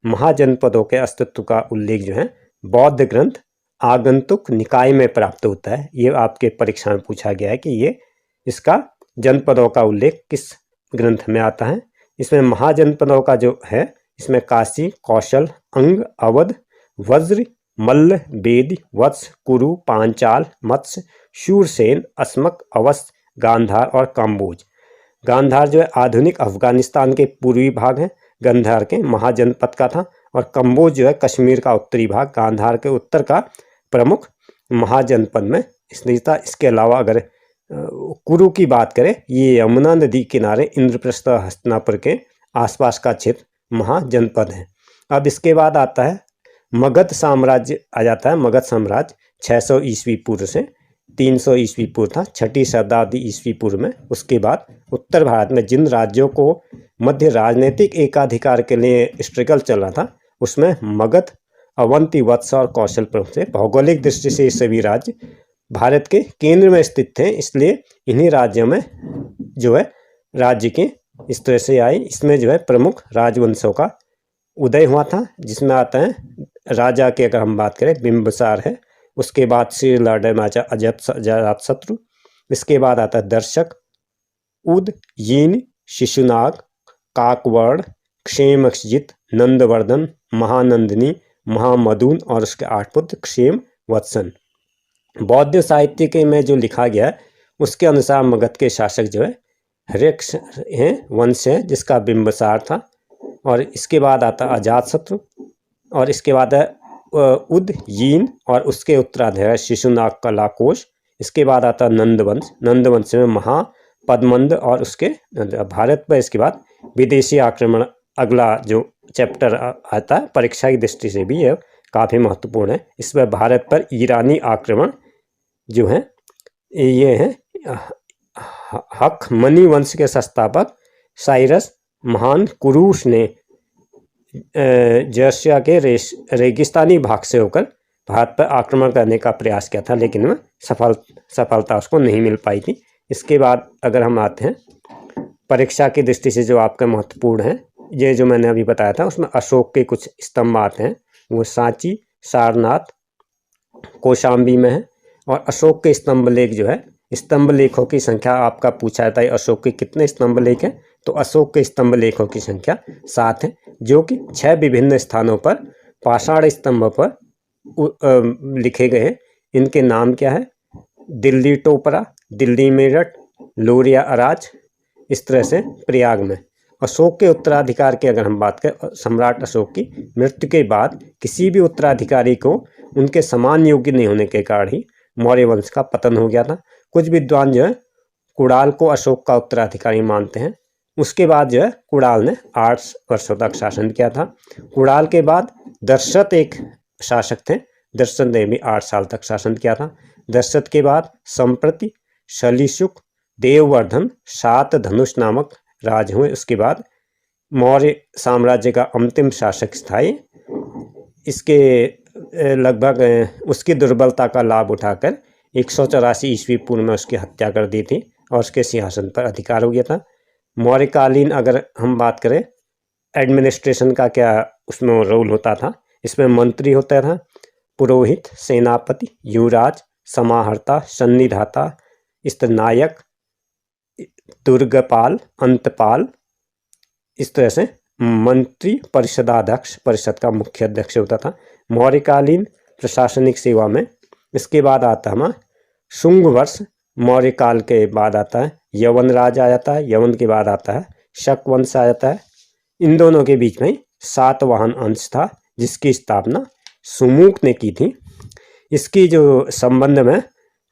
महाजनपदों के अस्तित्व का उल्लेख जो है बौद्ध ग्रंथ आगंतुक निकाय में प्राप्त होता है। ये आपके परीक्षा में पूछा गया है कि ये इसका जनपदों का उल्लेख किस ग्रंथ में आता है। इसमें महाजनपदों का जो है इसमें काशी, कौशल, अंग, अवध, वज्र, मल्ल, बेद, वत्स, कुरु, पांचाल, मत्स्य, शूरसेन, अस्मक, अवस्त, गांधार और काम्बोज। गांधार जो है आधुनिक अफगानिस्तान के पूर्वी भाग है, गांधार के महाजनपद का था, और कंबोज जो है कश्मीर का उत्तरी भाग, गांधार के उत्तर का प्रमुख महाजनपद में स्थित था। इसके अलावा अगर कुरु की बात करें, ये यमुना नदी किनारे इंद्रप्रस्थ हस्तिनापुर के आसपास का क्षेत्र महाजनपद है। अब इसके बाद आता है मगध साम्राज्य आ जाता है। मगध साम्राज्य 600 ईस्वी पूर्व से 300 ईस्वी पूर्व था, 6ठी शताब्दी ईस्वी पूर्व में। उसके बाद उत्तर भारत में जिन राज्यों को मध्य राजनीतिक एकाधिकार के लिए स्ट्रगल चल रहा था, उसमें मगध, अवंती, वत्स और कौशल प्रमुख थे। भौगोलिक दृष्टि से ये सभी राज्य भारत के केंद्र में स्थित थे, इसलिए इन्हीं राज्यों में जो है राज्य के इस तरह से आए। इसमें जो है प्रमुख राजवंशों का उदय हुआ था, जिसमें आता है राजा की अगर हम बात करें बिंबिसार है, उसके बाद श्रीलड़माचा अजातशत्रु, इसके बाद आता है दर्शक, उद, यीन, शिशुनाग, काकवर्ण, क्षेमजित, नंदवर्धन, महानंदिनी, महामदुन और उसके 8 पुत्र क्षेम वत्सन। बौद्ध साहित्य के में जो लिखा गया है उसके अनुसार मगध के शासक जो है हर्यक्ष हैं, वंश है, जिसका बिंबिसार था। और इसके बाद आता अजातशत्रु, और इसके बाद है उद, यीन और उसके उत्तराधिकारी शिशुनाग का लाकोश। इसके बाद आता नंदवंश, नंदवंश में महापद्मंद और उसके भारत पर। इसके बाद विदेशी आक्रमण, अगला जो चैप्टर आता है परीक्षा की दृष्टि से भी यह काफ़ी महत्वपूर्ण है। इसमें भारत पर ईरानी आक्रमण जो है ये है हखमनी वंश के संस्थापक साइरस महान कुरूश ने जर्सिया के रेगिस्तानी भाग से होकर भारत पर आक्रमण करने का प्रयास किया था, लेकिन वह सफलता उसको नहीं मिल पाई थी। इसके बाद अगर हम आते हैं परीक्षा की दृष्टि से जो आपका महत्वपूर्ण है, ये जो मैंने अभी बताया था उसमें अशोक के कुछ स्तंभ आते हैं, वो सांची, सारनाथ, कौशाम्बी में है। और अशोक के स्तंभ लेख जो है, स्तंभ लेखों की संख्या आपका पूछा जाता है अशोक के कितने स्तंभ लेख हैं, तो अशोक के स्तंभ लेखों की संख्या 7 है, जो कि 6 विभिन्न स्थानों पर पाषाण स्तंभ पर लिखे गए हैं। इनके नाम क्या है? दिल्ली टोपरा, दिल्ली मेरठ, लोरिया अराज, इस तरह से प्रयाग में। अशोक के उत्तराधिकार की अगर हम बात करें, सम्राट अशोक की मृत्यु के बाद किसी भी उत्तराधिकारी को उनके समान योग्य नहीं होने के कारण ही मौर्य वंश का पतन हो गया था। कुछ विद्वान जो है कुणाल को अशोक का उत्तराधिकारी मानते हैं। उसके बाद जो है कुणाल ने 8 वर्षों तक शासन किया था। कुणाल के बाद दशरथ एक शासक थे, दशरथ ने भी 8 साल तक शासन किया था। दशरथ के बाद संप्रति, शलीशुक, देववर्धन, सातधनुष नामक राज हुए। उसके बाद मौर्य साम्राज्य का अंतिम शासक स्थायी, इसके लगभग उसकी दुर्बलता का लाभ उठाकर 184 ईस्वी पूर्व में उसकी हत्या कर दी थी और उसके सिंहासन पर अधिकार हो गया था। मौर्यकालीन अगर हम बात करें एडमिनिस्ट्रेशन का क्या उसमें रोल होता था, इसमें मंत्री होता था, पुरोहित, सेनापति, युवराज, समाहर्ता, सन्निधाता, नायक, दुर्गपाल, अंतपाल, इस तरह से मंत्री परिषदाध्यक्ष, परिषद का मुख्य अध्यक्ष होता था मौर्यकालीन प्रशासनिक सेवा में। इसके बाद आता है हमारा शुंग वर्ष, मौर्य काल के बाद आता है यवन राज आ जाता है, यवन के बाद आता है शक वंश आ जाता है। इन दोनों के बीच में सातवाहन अंश था जिसकी स्थापना सुमुक ने की थी। इसकी जो संबंध में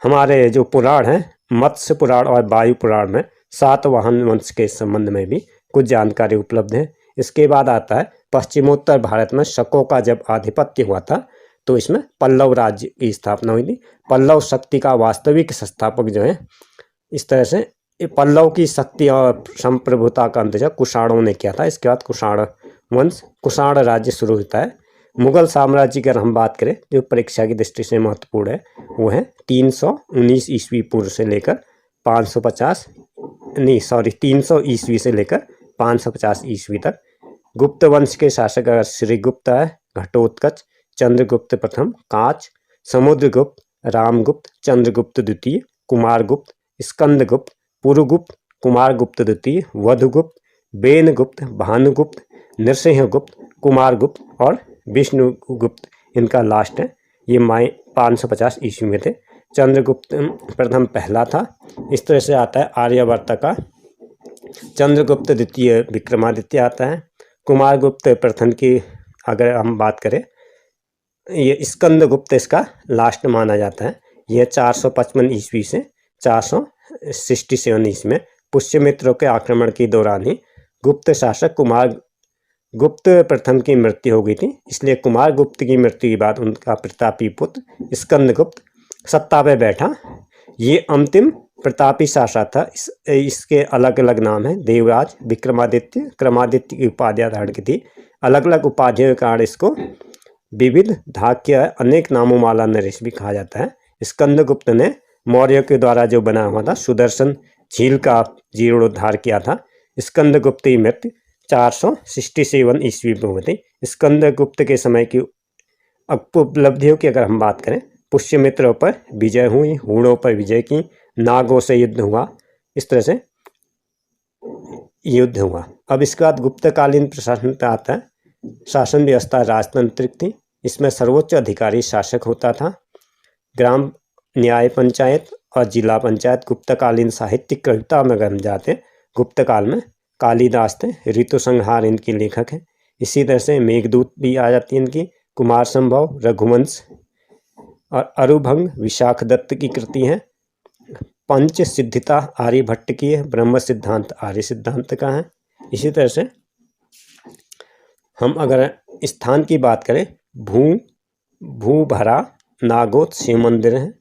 हमारे जो पुराण हैं, मत्स्य पुराण और वायु पुराण में सातवाहन वंश के संबंध में भी कुछ जानकारी उपलब्ध है। इसके बाद आता है पश्चिमोत्तर भारत में शकों का जब आधिपत्य हुआ था तो इसमें पल्लव राज्य की स्थापना हुई थी। पल्लव शक्ति का वास्तविक संस्थापक जो है, इस तरह से पल्लव की शक्ति और संप्रभुता का अंतर्जन कुषाणों ने किया था। इसके बाद कुषाण वंश, कुषाण राज्य शुरू होता है। मुगल साम्राज्य की अगर हम बात करें जो परीक्षा की दृष्टि से महत्वपूर्ण है, वो है 319 ईस्वी पूर्व से लेकर 300 ईस्वी से लेकर 550 ईस्वी तक। गुप्त वंश के शासक अगर श्रीगुप्त है, घटोत्कच, चंद्रगुप्त प्रथम, कांच, समुद्रगुप्त, रामगुप्त, चंद्रगुप्त द्वितीय, कुमारगुप्त, स्कंदगुप्त, पुरुगुप्त, कुमारगुप्त द्वितीय, वधुगुप्त, बेनगुप्त, भानुगुप्त, नरसिंहगुप्त, कुमारगुप्त और विष्णुगुप्त, इनका लास्ट है। ये 550 ईस्वी में थे। चंद्रगुप्त प्रथम पहला था। इस तरह से आता है आर्यवर्त का चंद्रगुप्त द्वितीय विक्रमादित्य आता है। कुमारगुप्त प्रथम की अगर हम बात करें, ये स्कंदगुप्त इसका लास्ट माना जाता है। यह 455 ईस्वी से 467 ईस्वी में पुष्यमित्रों के आक्रमण के दौरान ही गुप्त शासक कुमारगुप्त प्रथम की मृत्यु हो गई थी, इसलिए कुमारगुप्त की मृत्यु के बाद उनका प्रतापी पुत्र स्कंदगुप्त सत्ता पर बैठा। ये अंतिम प्रतापी शासक था। इसके अलग अलग नाम हैं, देवराज, विक्रमादित्य, क्रमादित्य की उपाधियां धारण की थी। अलग अलग उपाधियों के कारण इसको विविध, धाक्य, अनेक नामों वाला नरेश भी कहा जाता है। स्कंदगुप्त ने मौर्य के द्वारा जो बना हुआ था सुदर्शन झील का जीर्णोद्धार किया था। स्कंदगुप्त की मृत्यु 467 ईस्वी में हुई थी। स्कंदगुप्त के समय की उपलब्धियों की अगर हम बात करें, पुष्यमित्रों पर विजय हुई, हूणों पर विजय की, नागों से युद्ध हुआ, इस तरह से युद्ध हुआ। अब इसके बाद गुप्तकालीन प्रशासन पे आता है। शासन व्यवस्था राजतांत्रिक थी। इसमें सर्वोच्च अधिकारी शासक होता था। ग्राम न्याय पंचायत और जिला पंचायत। गुप्तकालीन साहित्यिक कविता में अगर हम जाते हैं, गुप्तकाल में कालिदास थे, ऋतु संहार इनके लेखक हैं। इसी तरह से मेघदूत भी आ जाती है इनकी, कुमार संभव, रघुवंश और अरुभंग विशाख दत्त की कृति है। पंच सिद्धिता आर्यभट्ट की है। ब्रह्म सिद्धांत आर्य सिद्धांत का है। इसी तरह से हम अगर स्थान की बात करें, भूभरा नागोद शिव मंदिर है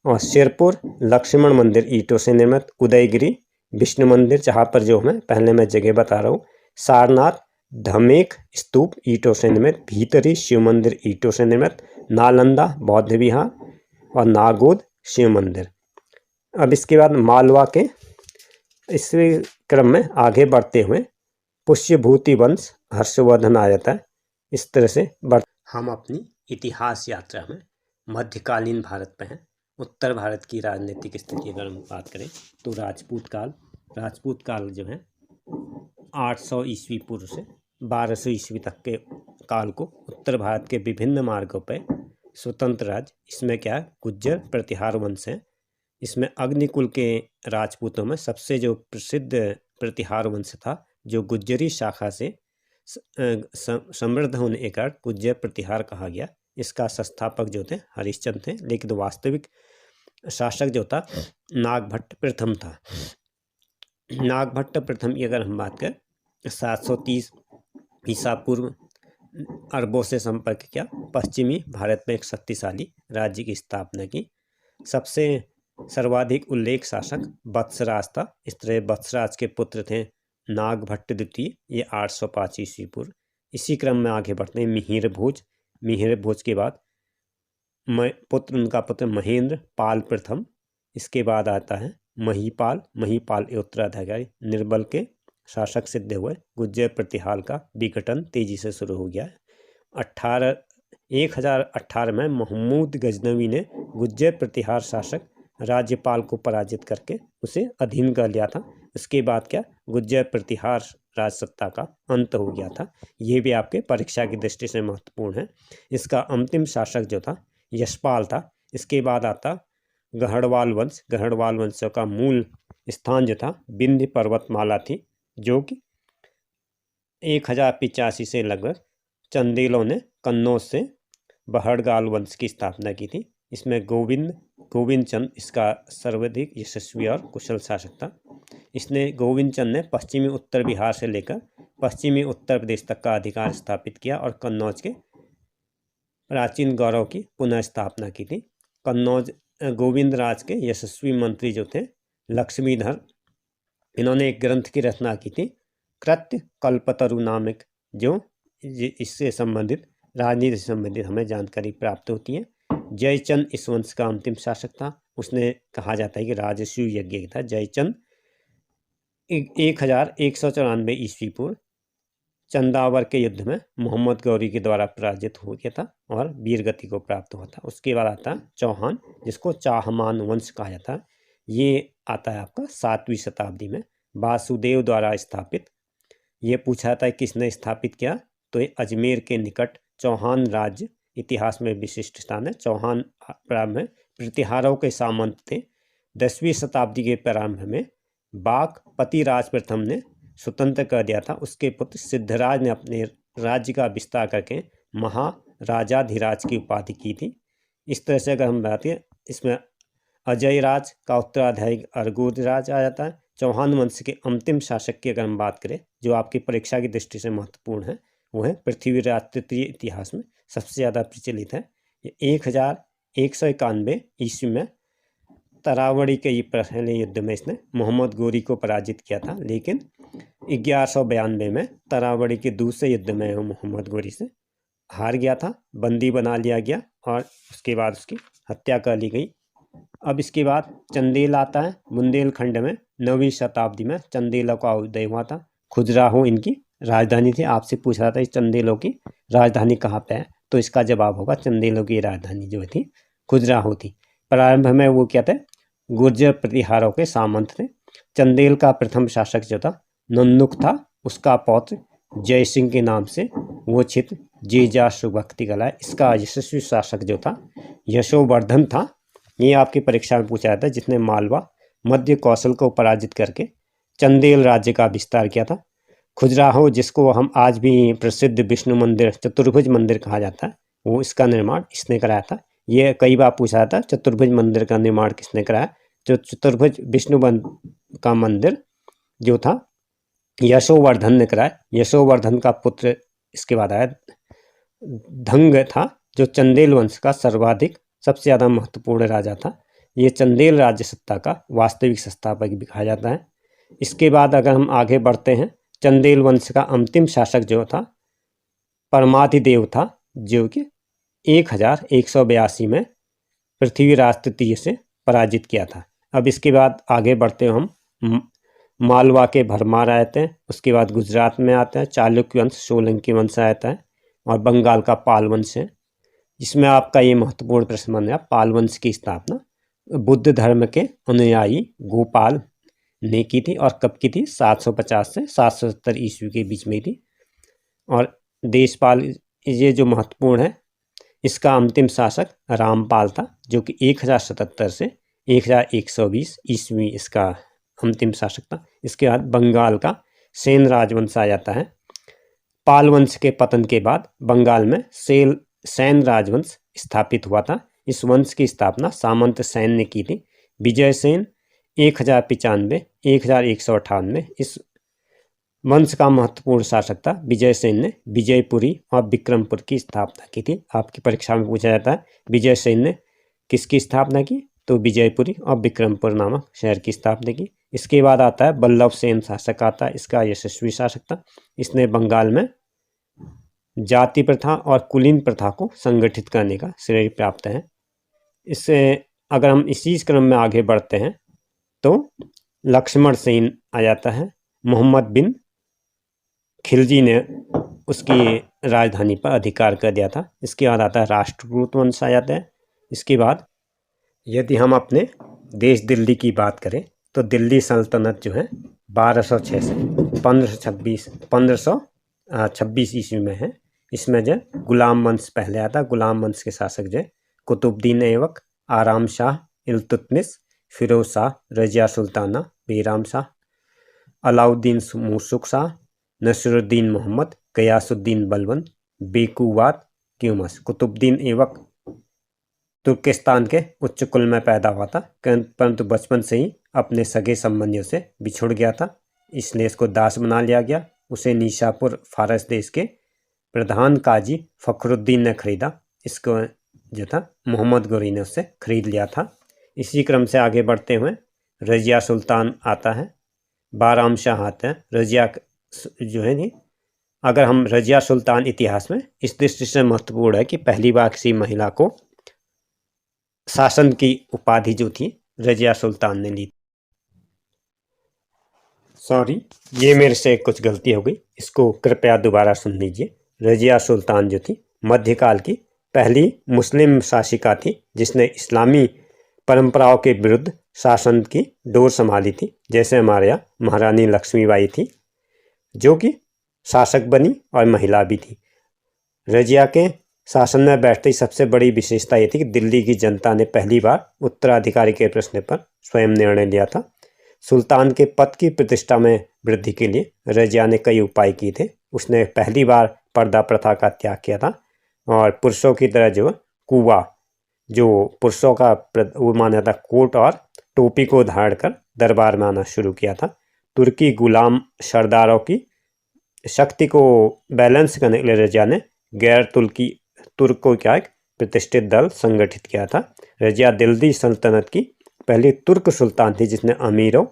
और सिरपुर लक्ष्मण मंदिर ईंटों से निर्मित, उदयगिरी विष्णु मंदिर जहाँ पर जो मैं पहले मैं जगह बता रहा हूँ, सारनाथ धमेख स्तूप ईंटों से निर्मित, भीतरी शिव मंदिर ईंटों से निर्मित, नालंदा बौद्ध विहार और नागोद शिव मंदिर। अब इसके बाद मालवा के इस क्रम में आगे बढ़ते हुए पुष्यभूति वंश हर्षवर्धन आ जाता है। इस तरह से हम अपनी इतिहास यात्रा में मध्यकालीन भारत में हैं। उत्तर भारत की राजनीतिक स्थिति अगर हम बात करें तो राजपूत काल जो है 800 ईस्वी पूर्व से 1200 ईस्वी तक के काल को उत्तर भारत के विभिन्न मार्गों पर स्वतंत्र राज्य, इसमें क्या है, गुज्जर प्रतिहार वंश है। इसमें अग्निकुल के राजपूतों में सबसे जो प्रसिद्ध प्रतिहार वंश था, जो गुज्जरी शाखा से समृद्ध होने के कारण गुज्जर प्रतिहार कहा गया। इसका संस्थापक जो थे हरिश्चंद्र थे, लेकिन वास्तविक शासक जो था नागभट्ट प्रथम था। नागभट्ट प्रथम की अगर हम बात करें 730 ईसा पूर्व अरबों से संपर्क किया, पश्चिमी भारत में एक शक्तिशाली राज्य की स्थापना की। सबसे सर्वाधिक उल्लेख शासक वत्सराज था। इस तरह वत्सराज के पुत्र थे नागभट्ट द्वितीय, ये 805 ईस्वी पूर्व। इसी क्रम में आगे बढ़ते हैं मिहिर भोज के बाद उनका पुत्र महेंद्र पाल प्रथम। इसके बाद आता है महीपाल उत्तराधिकारी निर्बल के शासक सिद्ध हुए। गुज्जर प्रतिहार का विघटन तेजी से शुरू हो गया है। 1018 में महमूद गजनवी ने गुज्जर प्रतिहार शासक राज्यपाल को पराजित करके उसे अधीन कर लिया था। उसके बाद क्या, गुज्जर प्रतिहार राजसत्ता का अंत हो गया था। ये भी आपके परीक्षा की दृष्टि से महत्वपूर्ण है। इसका अंतिम शासक जो था यशपाल था। इसके बाद आता गढ़वाल वंश का मूल स्थान जो था विंध्य पर्वतमाला थी, जो कि 1085 से लगभग चंदेलों ने कन्नौज से बहड़गाल वंश की स्थापना की थी। इसमें गोविंद चंद इसका सर्वाधिक यशस्वी और कुशल शासक था। गोविंद चंद ने पश्चिमी उत्तर बिहार से लेकर पश्चिमी उत्तर प्रदेश तक का अधिकार स्थापित किया और कन्नौज के प्राचीन गौरव की पुनः स्थापना की थी। गोविंद राज के यशस्वी मंत्री जो थे लक्ष्मीधर, इन्होंने एक ग्रंथ की रचना की थी कृत्य कल्पतरु नामक, जो इससे संबंधित राजनीति से संबंधित हमें जानकारी प्राप्त होती है। जयचंद इस वंश का अंतिम शासक था। उसने कहा जाता है कि राजस्व यज्ञ था। जयचंद 1194 ईस्वी पूर्व चंदावर के युद्ध में मोहम्मद गौरी के द्वारा पराजित हो गया था और वीरगति को प्राप्त हुआ था। उसके बाद आता है चौहान, जिसको चाहमान वंश कहा जाता है। ये आता है आपका 7वीं शताब्दी में वासुदेव द्वारा स्थापित। ये पूछा था किसने स्थापित किया, तो ये अजमेर के निकट चौहान राज्य इतिहास में विशिष्ट स्थान है। चौहान प्रारंभ में प्रतिहारों के सामंत थे। 10वीं शताब्दी के प्रारंभ में बागपति राज प्रथम ने स्वतंत्र कर दिया था। उसके पुत्र सिद्धराज ने अपने राज्य का विस्तार करके महाराजाधिराज की उपाधि की थी। इस तरह से अगर हम बात करें, इसमें अजय राज का उत्तराधिकारी अर्गोद राज आ जाता है। चौहान वंश के अंतिम शासक की अगर हम बात करें, जो आपकी परीक्षा की दृष्टि से महत्वपूर्ण है, वो है पृथ्वीराज तृतीय। इतिहास में सबसे ज़्यादा प्रचलित है। 1191 ईस्वी में तरावड़ी के ये पहले युद्ध में इसने मोहम्मद गौरी को पराजित किया था, लेकिन 1192 में तरावड़ी के दूसरे युद्ध में वो मोहम्मद गौरी से हार गया था, बंदी बना लिया गया और उसके बाद उसकी हत्या कर ली गई। अब इसके बाद चंदेल आता है। बुंदेलखंड में 9वीं शताब्दी में चंदेलों का उदय हुआ था। खजुराहो इनकी राजधानी थी। आपसे पूछ रहा था इस चंदेलों की राजधानी कहाँ पे है, तो इसका जवाब होगा चंदेलों की राजधानी जो थी खजुराहो थी। प्रारंभ में वो क्या थे, गुर्जर प्रतिहारों के सामंत थे। चंदेल का प्रथम शासक जो था नंदुक था। उसका पौत्र जय सिंह के नाम से वो क्षेत्र जेजाशुभक्ति कला। इसका यशस्वी शासक जो था यशोवर्धन था। ये आपकी परीक्षा में पूछा जाता है, जिसने मालवा मध्य कौशल को पराजित करके चंदेल राज्य का विस्तार किया था। खजुराहो, जिसको हम आज भी प्रसिद्ध विष्णु मंदिर चतुर्भुज मंदिर कहा जाता है, वो इसका निर्माण इसने कराया था। ये कई बार पूछा था चतुर्भुज मंदिर का निर्माण किसने कराया। जो चतुर्भुज विष्णु का मंदिर जो था यशोवर्धन ने कराया। यशोवर्धन का पुत्र इसके बाद आया धंग था, जो चंदेल वंश का सर्वाधिक सबसे ज़्यादा महत्वपूर्ण राजा था। ये चंदेल राज्य सत्ता का वास्तविक संस्थापक भी कहा जाता है। इसके बाद अगर हम आगे बढ़ते हैं चंदेल वंश का अंतिम शासक जो था परमादिदेव था, जो कि 1182 में पृथ्वीराज तृतीय से पराजित किया था। अब इसके बाद आगे बढ़ते हम मालवा के भरमार आते हैं, उसके बाद गुजरात में आते हैं चालुक्य वंश, सोलंकी वंश आता है, और बंगाल का पाल वंश है। जिसमें आपका ये महत्वपूर्ण प्रश्न बन गया, पाल वंश की स्थापना बुद्ध धर्म के अनुयायी गोपाल ने की थी, और कब की थी? 750 से 770 ईस्वी के बीच में थी। और देशपाल ये जो महत्वपूर्ण है, इसका अंतिम शासक रामपाल था, जो कि 1077 से 1120 ईस्वी इसका अंतिम शासक था। इसके बाद बंगाल का सेन राजवंश आ जाता है। पाल वंश के पतन के बाद बंगाल में सैन राजवंश स्थापित हुआ था। इस वंश की स्थापना सामंत सैन ने की थी। विजय सेन 1095 1198 इस वंश का महत्वपूर्ण शासक था। विजय सेन ने विजयपुरी और विक्रमपुर की स्थापना की थी। आपकी परीक्षा में पूछा जाता है विजय सेन ने किसकी स्थापना की, तो विजयपुरी और विक्रमपुर नामक शहर की स्थापना की। इसके बाद आता है बल्लभ सेन शासक आता है, इसका यशस्वी शासक था। इसने बंगाल में जाति प्रथा और कुलीन प्रथा को संगठित करने का श्रेय प्राप्त है। इससे अगर हम इसी क्रम में आगे बढ़ते हैं तो लक्ष्मण सेन आ जाता है। मोहम्मद बिन खिलजी ने उसकी राजधानी पर अधिकार कर दिया था। इसके बाद आता है राष्ट्रकूट वंश आ जाता है। इसके बाद यदि हम अपने देश दिल्ली की बात करें तो दिल्ली सल्तनत जो है 1206 से 1526 ईस्वी में है। इसमें जो गुलाम वंश पहले आता है। गुलाम वंश के शासक जो कुतुबुद्दीन ऐबक, आराम शाह, इल्तुतमिश, फिरोज शाह, रजिया सुल्ताना, बेराम शाह, अलाउद्दीन मूसुक शाह, नसरुद्दीन मोहम्मद, गयासुद्दीन बलबन, बेकुवात क्यूमस। कुतुबुद्दीन ऐबक तुर्किस्तान के उच्च कुल में पैदा हुआ था, परंतु बचपन से ही अपने सगे संबंधियों से बिछुड़ गया था, इसलिए इसको दास बना लिया गया। उसे निशापुर फारस देश के प्रधान काजी फखरुद्दीन ने खरीदा। इसको जो था मोहम्मद गोरी ने उससे खरीद लिया था। इसी क्रम से आगे बढ़ते हुए रजिया सुल्तान आता है, बाराम शाह आते हैं। रजिया जो है नहीं, अगर हम रजिया सुल्तान इतिहास में इस दृष्टि से महत्वपूर्ण है कि पहली बार किसी महिला को शासन की उपाधि जो थी रजिया सुल्तान ने ली। सॉरी, ये मेरे से कुछ गलती हो गई, इसको कृपया दोबारा सुन लीजिए। रजिया सुल्तान जो थी मध्यकाल की पहली मुस्लिम शासिका थी, जिसने इस्लामी परंपराओं के विरुद्ध शासन की डोर संभाली थी। जैसे हमारे यहाँ महारानी लक्ष्मीबाई थी, जो कि शासक बनी और महिला भी थी। रजिया के शासन में बैठते ही सबसे बड़ी विशेषता ये थी कि दिल्ली की जनता ने पहली बार उत्तराधिकारी के प्रश्न पर स्वयं निर्णय लिया था। सुल्तान के पद की प्रतिष्ठा में वृद्धि के लिए रजिया ने कई उपाय किए थे। उसने पहली बार पर्दा प्रथा का त्याग किया था, और पुरुषों की तरह जो कुआ, जो पुरुषों का वो माना था, कोट और टोपी को धारण कर दरबार में आना शुरू किया था। तुर्की गुलाम सरदारों की शक्ति को बैलेंस करने के लिए रजिया ने गैर तुर्कों का एक प्रतिष्ठित दल संगठित किया था। रजिया दिल्ली सल्तनत की पहली तुर्क सुल्तान थी, जिसने अमीरों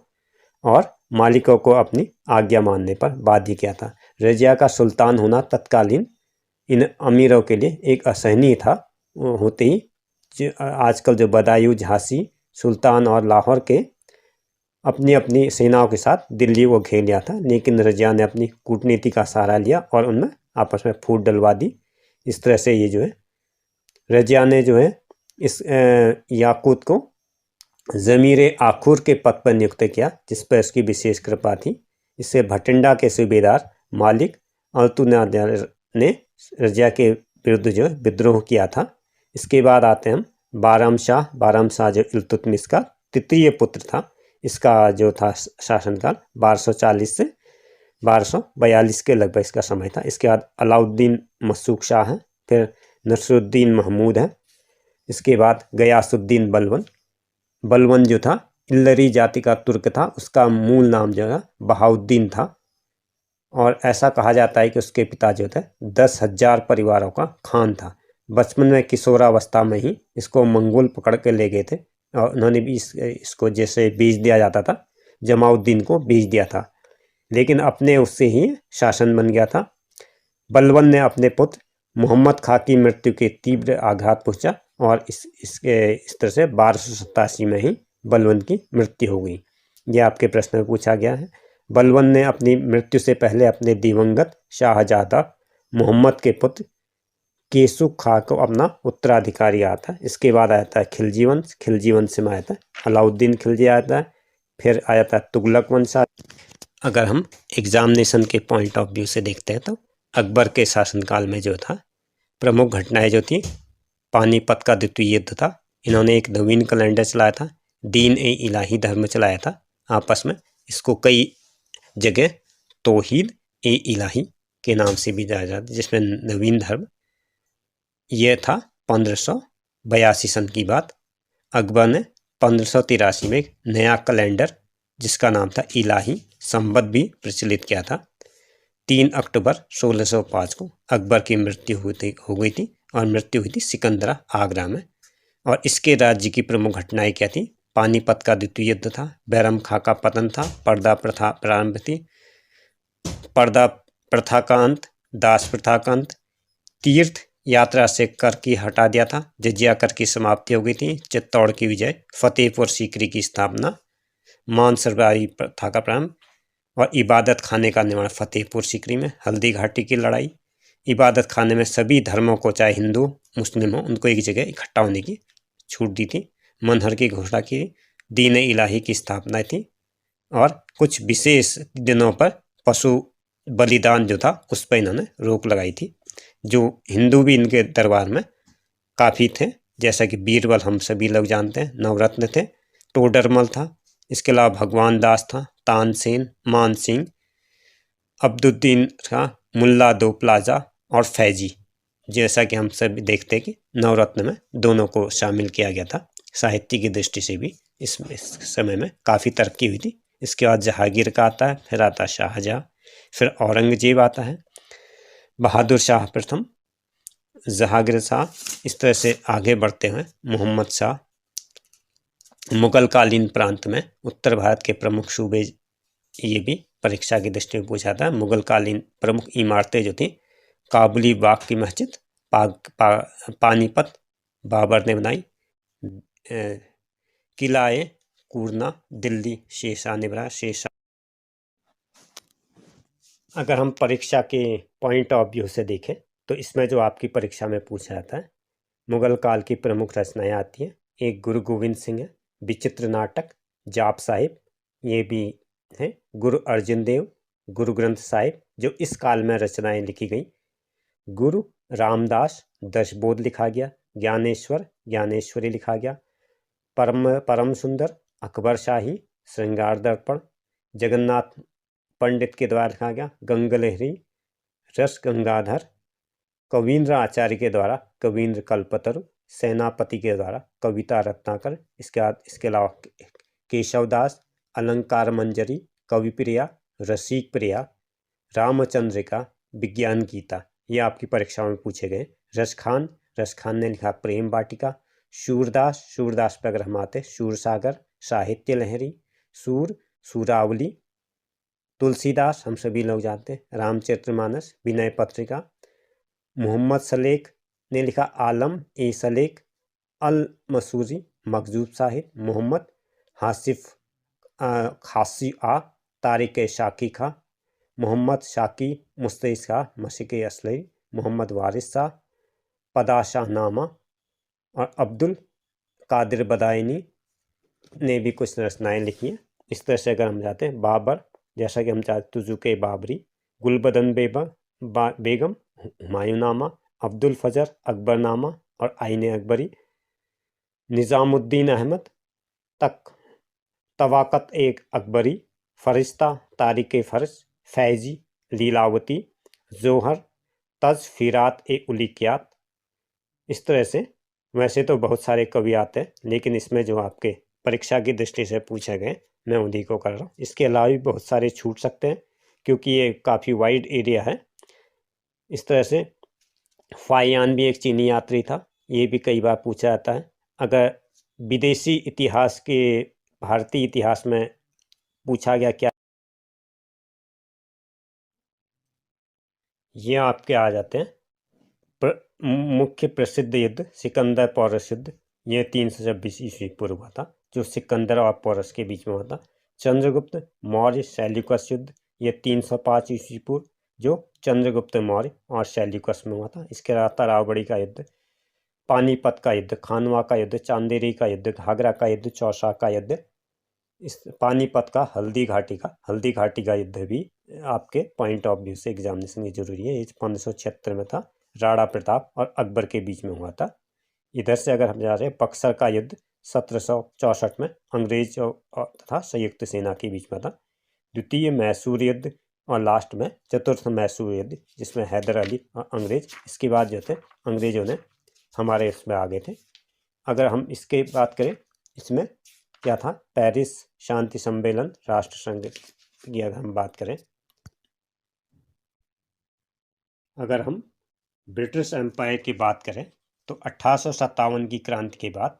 और मालिकों को अपनी आज्ञा मानने पर बाध्य किया था। रजिया का सुल्तान होना तत्कालीन इन अमीरों के लिए एक असहनीय था। होते ही आजकल जो बदायूं, झांसी, सुल्तान और लाहौर के अपनी अपनी सेनाओं के साथ दिल्ली को घेर लिया था, लेकिन रजिया ने अपनी कूटनीति का सहारा लिया और उनमें आपस में फूट डलवा दी। इस तरह से ये जो है रजिया ने जो है इस याकूत को ज़मीर आखुर के पद पर नियुक्त किया, जिस पर इसकी विशेष कृपा थी। इससे भटिंडा के सूबेदार मालिक अल्तुनादर ने रजिया के विरुद्ध जो विद्रोह किया था। इसके बाद आते हैं हम बाराम शाह जो इल्तुतमिश का तृतीय पुत्र था। इसका जो था शासनकाल 1240 से 1242 के लगभग इसका समय था। इसके बाद अलाउद्दीन मसूक शाह है, फिर नसरुद्दीन महमूद है। इसके बाद गयासुद्दीन बलबन जो था इल्लरी जाति का तुर्क था, उसका मूल नाम जो है बहाउद्दीन था, और ऐसा कहा जाता है कि उसके पिता जो थे 10,000 परिवारों का खान था। बचपन में किशोरावस्था में ही इसको मंगोल पकड़ के ले गए थे, और उन्होंने भी इसको जैसे बीज दिया जाता था, जमाउद्दीन को बीज दिया था। लेकिन अपने उससे ही शासन बन गया था। बलबन ने अपने पुत्र मोहम्मद खां की मृत्यु के तीव्र आघात पहुंचा और इस तरह से 1287 में ही बलबन की मृत्यु हो गई। यह आपके प्रश्न में पूछा गया है। बलबन ने अपनी मृत्यु से पहले अपने दिवंगत शाहजादा मोहम्मद के पुत्र केसु खां को अपना उत्तराधिकारी आया था। इसके बाद आया था खिलजी वंश, खिलजी वंश में आया था अलाउद्दीन खिलजी आया था, फिर आया था तुगलक वंश। अगर हम एग्जामिनेशन के पॉइंट ऑफ व्यू से देखते हैं तो अकबर के शासनकाल में जो था प्रमुख घटनाएं जो थी, पानीपत का द्वितीय युद्ध था। इन्होंने एक नवीन कैलेंडर चलाया था, दीन ए इलाही धर्म चलाया था आपस में। इसको कई जगह तौहीद ए इलाही के नाम से भी जाना जाता है, जिसमें नवीन धर्म। यह था 1582 सन की बात। अकबर ने 1583 में एक नया कैलेंडर जिसका नाम था इलाही संवत भी प्रचलित किया था। 3 अक्टूबर 1605 को अकबर की मृत्यु हो गई थी और मृत्यु हुई थी सिकंदरा आगरा में। और इसके राज्य की प्रमुख घटनाएं क्या थी? पानीपत का द्वितीय युद्ध था, बैरम खां का पतन था, पर्दा प्रथा प्रारंभ थी, पर्दा प्रथा का अंत, दास प्रथा का अंत, तीर्थ यात्रा से कर की हटा दिया था, जजिया कर की समाप्ति हो गई थी, चित्तौड़ की विजय, फतेहपुर सीकरी की स्थापना, मान सरदारी प्रथा का प्रारंभ और इबादत खाने का निर्माण फतेहपुर सीकरी में, हल्दी घाटी की लड़ाई। इबादत खाने में सभी धर्मों को, चाहे हिंदू मुस्लिम हो, उनको एक जगह इकट्ठा होने की छूट दी थी। मनहर की घोषणा की, दीन इलाही की स्थापना थी और कुछ विशेष दिनों पर पशु बलिदान जो था उस पर इन्होंने रोक लगाई थी। जो हिंदू भी इनके दरबार में काफ़ी थे, जैसा कि बीरबल हम सभी लोग जानते हैं, नवरत्न थे, टोडरमल था, इसके अलावा भगवान दास था, तानसेन, मान सिंह, अब्दुद्दीन था, मुल्ला दो प्लाजा और फैजी। जैसा कि हम सब देखते हैं कि नवरत्न में दोनों को शामिल किया गया था। साहित्य की दृष्टि से भी इस समय में काफ़ी तरक्की हुई थी। इसके बाद जहांगीर का आता है, फिर आता है शाहजहाँ, फिर औरंगजेब आता है, बहादुर शाह प्रथम, जहांगीर शाह, इस तरह से आगे बढ़ते हैं मोहम्मद शाह। मुगल कालीन प्रांत में उत्तर भारत के प्रमुख सूबे, ये भी परीक्षा की दृष्टि में पूछा था। मुगल कालीन प्रमुख इमारतें जो थी, काबुली बाग की मस्जिद, पानीपत बाबर ने बनाई, किला-ए कुरना दिल्ली शेरशाह ने बनाया। शेरशाह, अगर हम परीक्षा के पॉइंट ऑफ व्यू से देखें तो इसमें जो आपकी परीक्षा में पूछा जाता है, मुगल काल की प्रमुख रचनाएं आती हैं। एक गुरु गोविंद सिंह है, विचित्र नाटक, जाप साहिब, ये भी है, गुरु अर्जुन देव, गुरु ग्रंथ साहिब जो इस काल में रचनाएं लिखी गई, गुरु रामदास दशबोध लिखा गया, ज्ञानेश्वर ज्ञानेश्वरी लिखा गया, परम सुंदर अकबर शाही श्रृंगार दर्पण, जगन्नाथ पंडित के द्वारा लिखा गया, गंगलहरी रस गंगाधर, कवींद्र आचार्य के द्वारा कवींद्र कल्पतरु, सेनापति के द्वारा कविता रत्नाकर, इसके बाद इसके अलावा केशवदास अलंकार मंजरी, कविप्रिया, रसिक प्रिया, रामचंद्रिका, विज्ञान गीता, ये आपकी परीक्षाओं में पूछे गए। रसखान, रसखान ने लिखा प्रेम वाटिका, सूरदास, सूरदास पर अगर हम आते सूरसागर, साहित्य लहरी, सूर, सूरावली, तुलसीदास हम सभी लोग जानते हैं, रामचरितमानस, विनय पत्रिका, मोहम्मद सलेख ने लिखा आलम ए सलेख, अल मसूरी, मखजूब साहिब, मोहम्मद हासिफ खासी आ, तारिक शाकी खा, मोहम्मद शाकी मुस्तैद शाह, मशिक असलई, मोहम्मद वारिस शाह, पदाशाह नामा और अब्दुल कादिर बदायनी ने भी कुछ रचनाएं लिखी हैं। इस तरह से अगर हम जाते हैं बाबर, जैसा कि हम चाहते तुजुके बाबरी, गुलबदन बेगम, हुमायूंनामा, अब्दुल फजर अकबरनामा और आईने अकबरी, निज़ामुद्दीन अहमद तक तवाक़त एक अकबरी, फरिश्ता तारिक फ़र्ज, फैजी, लीलावती, जोहर, तज़फीरात ए उलिकियात। इस तरह से वैसे तो बहुत सारे कवि आते हैं, लेकिन इसमें जो आपके परीक्षा की दृष्टि से पूछे गए मैं उन्हीं को कर रहा हूँ। इसके अलावा भी बहुत सारे छूट सकते हैं क्योंकि ये काफ़ी वाइड एरिया है। इस तरह से फाहियान भी एक चीनी यात्री था, ये भी कई बार पूछा जाता है। अगर विदेशी इतिहास के भारतीय इतिहास में पूछा गया क्या ये आपके आ जाते हैं मुख्य प्रसिद्ध युद्ध सिकंदर पौरस युद्ध, ये 326 ईस्वी पूर्व हुआ था, जो सिकंदर और पौरस के बीच में हुआ था। चंद्रगुप्त मौर्य सैल्यूकस युद्ध, ये 305 ईस्वी पूर्व, जो चंद्रगुप्त मौर्य और सैल्यूकस में हुआ था। इसके अलावा तरावड़ी का युद्ध, पानीपत का युद्ध, खानवा का युद्ध, चांदेरी का युद्ध, घाघरा का युद्ध, चौसा का युद्ध, इस पानीपत का हल्दी घाटी का युद्ध भी आपके पॉइंट ऑफ व्यू से एग्जामिनेशन की जरूरी है। ये 1576 में था, राणा प्रताप और अकबर के बीच में हुआ था। इधर से अगर हम जा रहे हैं, बक्सर का युद्ध 1764 में अंग्रेज तथा संयुक्त सेना के बीच में था। द्वितीय मैसूर युद्ध और लास्ट में चतुर्थ मैसूर युद्ध, जिसमें हैदर अली और अंग्रेज, इसके बाद जो थे अंग्रेजों ने हमारे इसमें आ गए थे। अगर हम इसके बात करें, इसमें क्या था, पेरिस शांति सम्मेलन राष्ट्र संघ की अगर हम बात करें, अगर हम ब्रिटिश एम्पायर की बात करें तो 1857 की क्रांति के बाद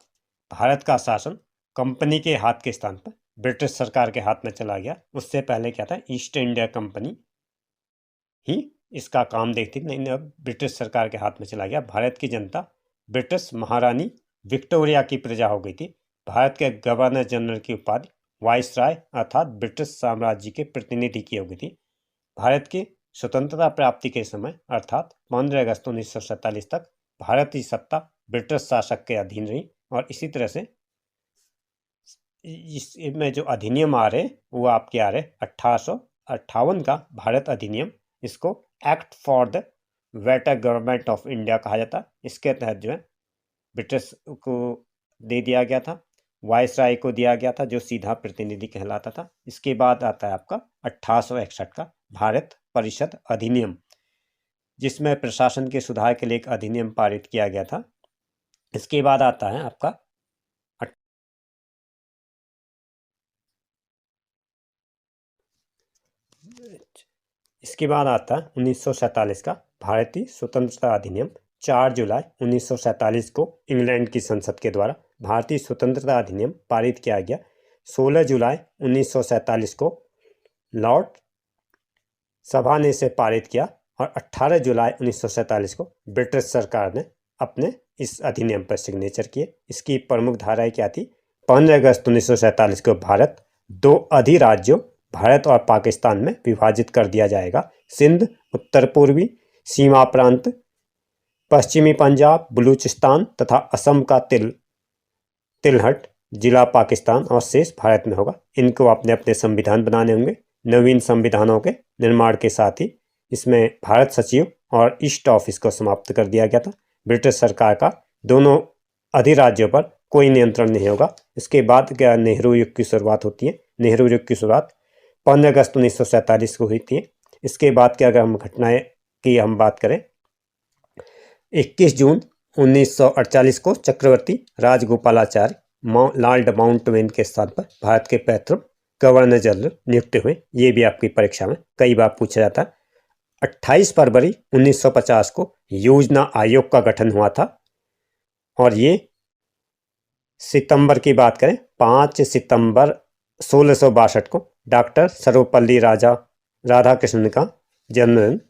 भारत का शासन कंपनी के हाथ के स्थान पर ब्रिटिश सरकार के हाथ में चला गया। उससे पहले क्या था, ईस्ट इंडिया कंपनी ही इसका काम देखती थी, नहीं अब ब्रिटिश सरकार के हाथ में चला गया। भारत की जनता ब्रिटिश महारानी विक्टोरिया की प्रजा हो गई थी। भारत के गवर्नर जनरल की उपाधि वाइसराय अर्थात ब्रिटिश साम्राज्य के प्रतिनिधि की हो गई थी। भारत की स्वतंत्रता प्राप्ति के समय अर्थात 15 अगस्त 1947 तक भारत की सत्ता ब्रिटिश शासक के अधीन रही। और इसी तरह से इसमें जो अधिनियम आ रहे वो आपके आ रहे 1858 का भारत अधिनियम, इसको act for the better government of India कहा जाता। इसके तहत जो है ब्रिटिश को दे दिया गया था, वाइसराय को दिया गया था, जो सीधा प्रतिनिधि कहलाता था। इसके बाद आता है आपका 1861 का भारत परिषद अधिनियम, जिसमें प्रशासन के सुधार के लिए एक अधिनियम पारित किया गया था। इसके बाद आता है आपका इसके बाद आता है 1947 का भारतीय स्वतंत्रता अधिनियम। 4 जुलाई 1947 को इंग्लैंड की संसद के द्वारा भारतीय स्वतंत्रता अधिनियम पारित किया गया। 16 जुलाई 1947 को लॉर्ड सभा ने इसे पारित किया और 18 जुलाई 1947 को ब्रिटिश सरकार ने अपने इस अधिनियम पर सिग्नेचर किए। इसकी प्रमुख धाराएं क्या थी? 15 अगस्त 1947 को भारत 2 अधिराज्यों भारत और पाकिस्तान में विभाजित कर दिया जाएगा। सिंध उत्तर पूर्वी सीमा प्रांत, पश्चिमी पंजाब, बलूचिस्तान तथा असम का तिलहट जिला पाकिस्तान और शेष भारत में होगा। इनको अपने अपने संविधान बनाने होंगे। नवीन संविधानों के निर्माण के साथ ही इसमें भारत सचिव और ईस्ट ऑफिस को समाप्त कर दिया गया था। ब्रिटिश सरकार का दोनों अधिराज्यों पर कोई नियंत्रण नहीं होगा। इसके बाद क्या नेहरू युग की शुरुआत होती है। नेहरू युग की शुरुआत 15 अगस्त 1947 को हुई थी। इसके बाद क्या अगर हम घटनाएं की हम बात करें, 21 जून 1948 को चक्रवर्ती राजगोपालाचार्य लॉर्ड माउंटबेटन के स्थान पर भारत के पैतृक गवर्नर जनरल नियुक्त हुए। ये भी आपकी परीक्षा में कई बार पूछा जाता है। 28 फरवरी 1950 को योजना आयोग का गठन हुआ था और ये सितंबर की बात करें 5 सितंबर 1662 को डॉक्टर सर्वपल्ली राधाकृष्णन का जन्मदिन,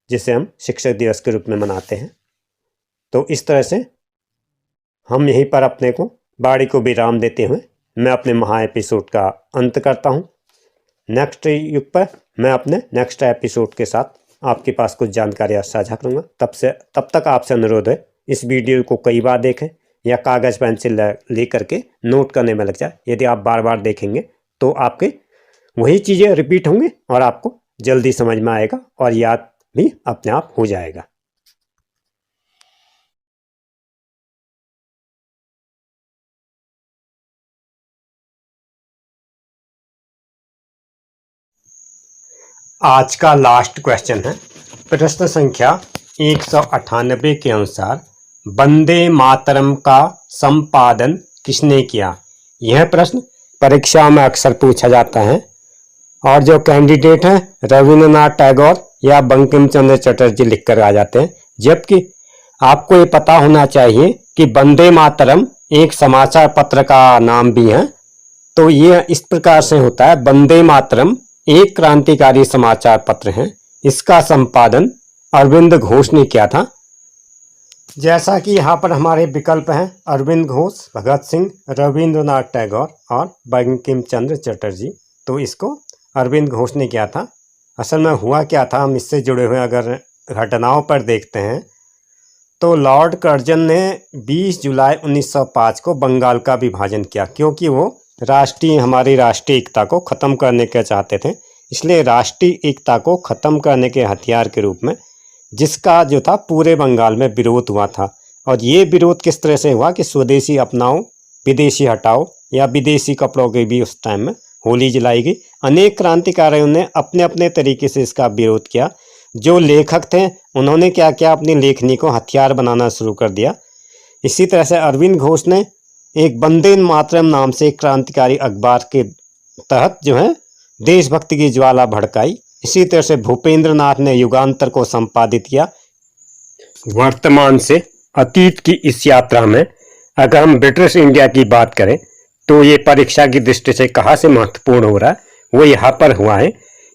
जिसे हम शिक्षक दिवस के रूप में मनाते हैं। तो इस तरह से हम यहीं पर अपने को बाड़ी को विराम देते हुए मैं अपने महा एपिसोड का अंत करता हूं। नेक्स्ट युग पर मैं अपने नेक्स्ट एपिसोड के साथ आपके पास कुछ जानकारियाँ साझा करूँगा। तब तक आपसे अनुरोध है, इस वीडियो को कई बार देखें या कागज़ पेंसिल ले करके नोट करने में लग जाए। यदि आप बार बार देखेंगे तो आपके वही चीज़ें रिपीट होंगी और आपको जल्दी समझ में आएगा और याद भी अपने आप हो जाएगा। आज का लास्ट क्वेश्चन है प्रश्न संख्या 198 के अनुसार वंदे मातरम का संपादन किसने किया? यह प्रश्न परीक्षा में अक्सर पूछा जाता है और जो कैंडिडेट हैं रविंद्रनाथ टैगोर या बंकिम चंद्र चटर्जी लिखकर आ जाते हैं। जबकि आपको ये पता होना चाहिए कि वंदे मातरम एक समाचार पत्र का नाम भी है। तो ये इस प्रकार से होता है, वंदे मातरम एक क्रांतिकारी समाचार पत्र है। इसका संपादन अरविंद घोष ने किया था। जैसा कि यहाँ पर हमारे विकल्प हैं अरविंद घोष, भगत सिंह, रविंद्रनाथ टैगोर और बंकिम चंद्र चटर्जी, तो इसको अरविंद घोष ने किया था। असल में हुआ क्या था, हम इससे जुड़े हुए अगर घटनाओं पर देखते हैं तो लॉर्ड कर्जन ने 20 जुलाई 1905 को बंगाल का विभाजन किया, क्योंकि वो हमारी राष्ट्रीय एकता को ख़त्म करने के चाहते थे। इसलिए राष्ट्रीय एकता को ख़त्म करने के हथियार के रूप में जिसका जो था पूरे बंगाल में विरोध हुआ था। और ये विरोध किस तरह से हुआ कि स्वदेशी अपनाओ विदेशी हटाओ, या विदेशी कपड़ों की भी उस टाइम में होली जलाई गई। अनेक क्रांतिकारियों ने अपने अपने तरीके से इसका विरोध किया। जो लेखक थे उन्होंने क्या किया, अपनी लेखनी को हथियार बनाना शुरू कर दिया। इसी तरह से अरविंद घोष ने एक वंदे मातरम नाम से एक क्रांतिकारी अखबार के तहत जो है देशभक्ति की ज्वाला भड़काई। इसी तरह से भूपेंद्र नाथ ने युगांतर को संपादित किया। वर्तमान से अतीत की इस यात्रा में अगर हम ब्रिटिश इंडिया की बात करें तो ये परीक्षा की दृष्टि से कहाँ से महत्वपूर्ण हो रहा है, वो यहाँ पर हुआ है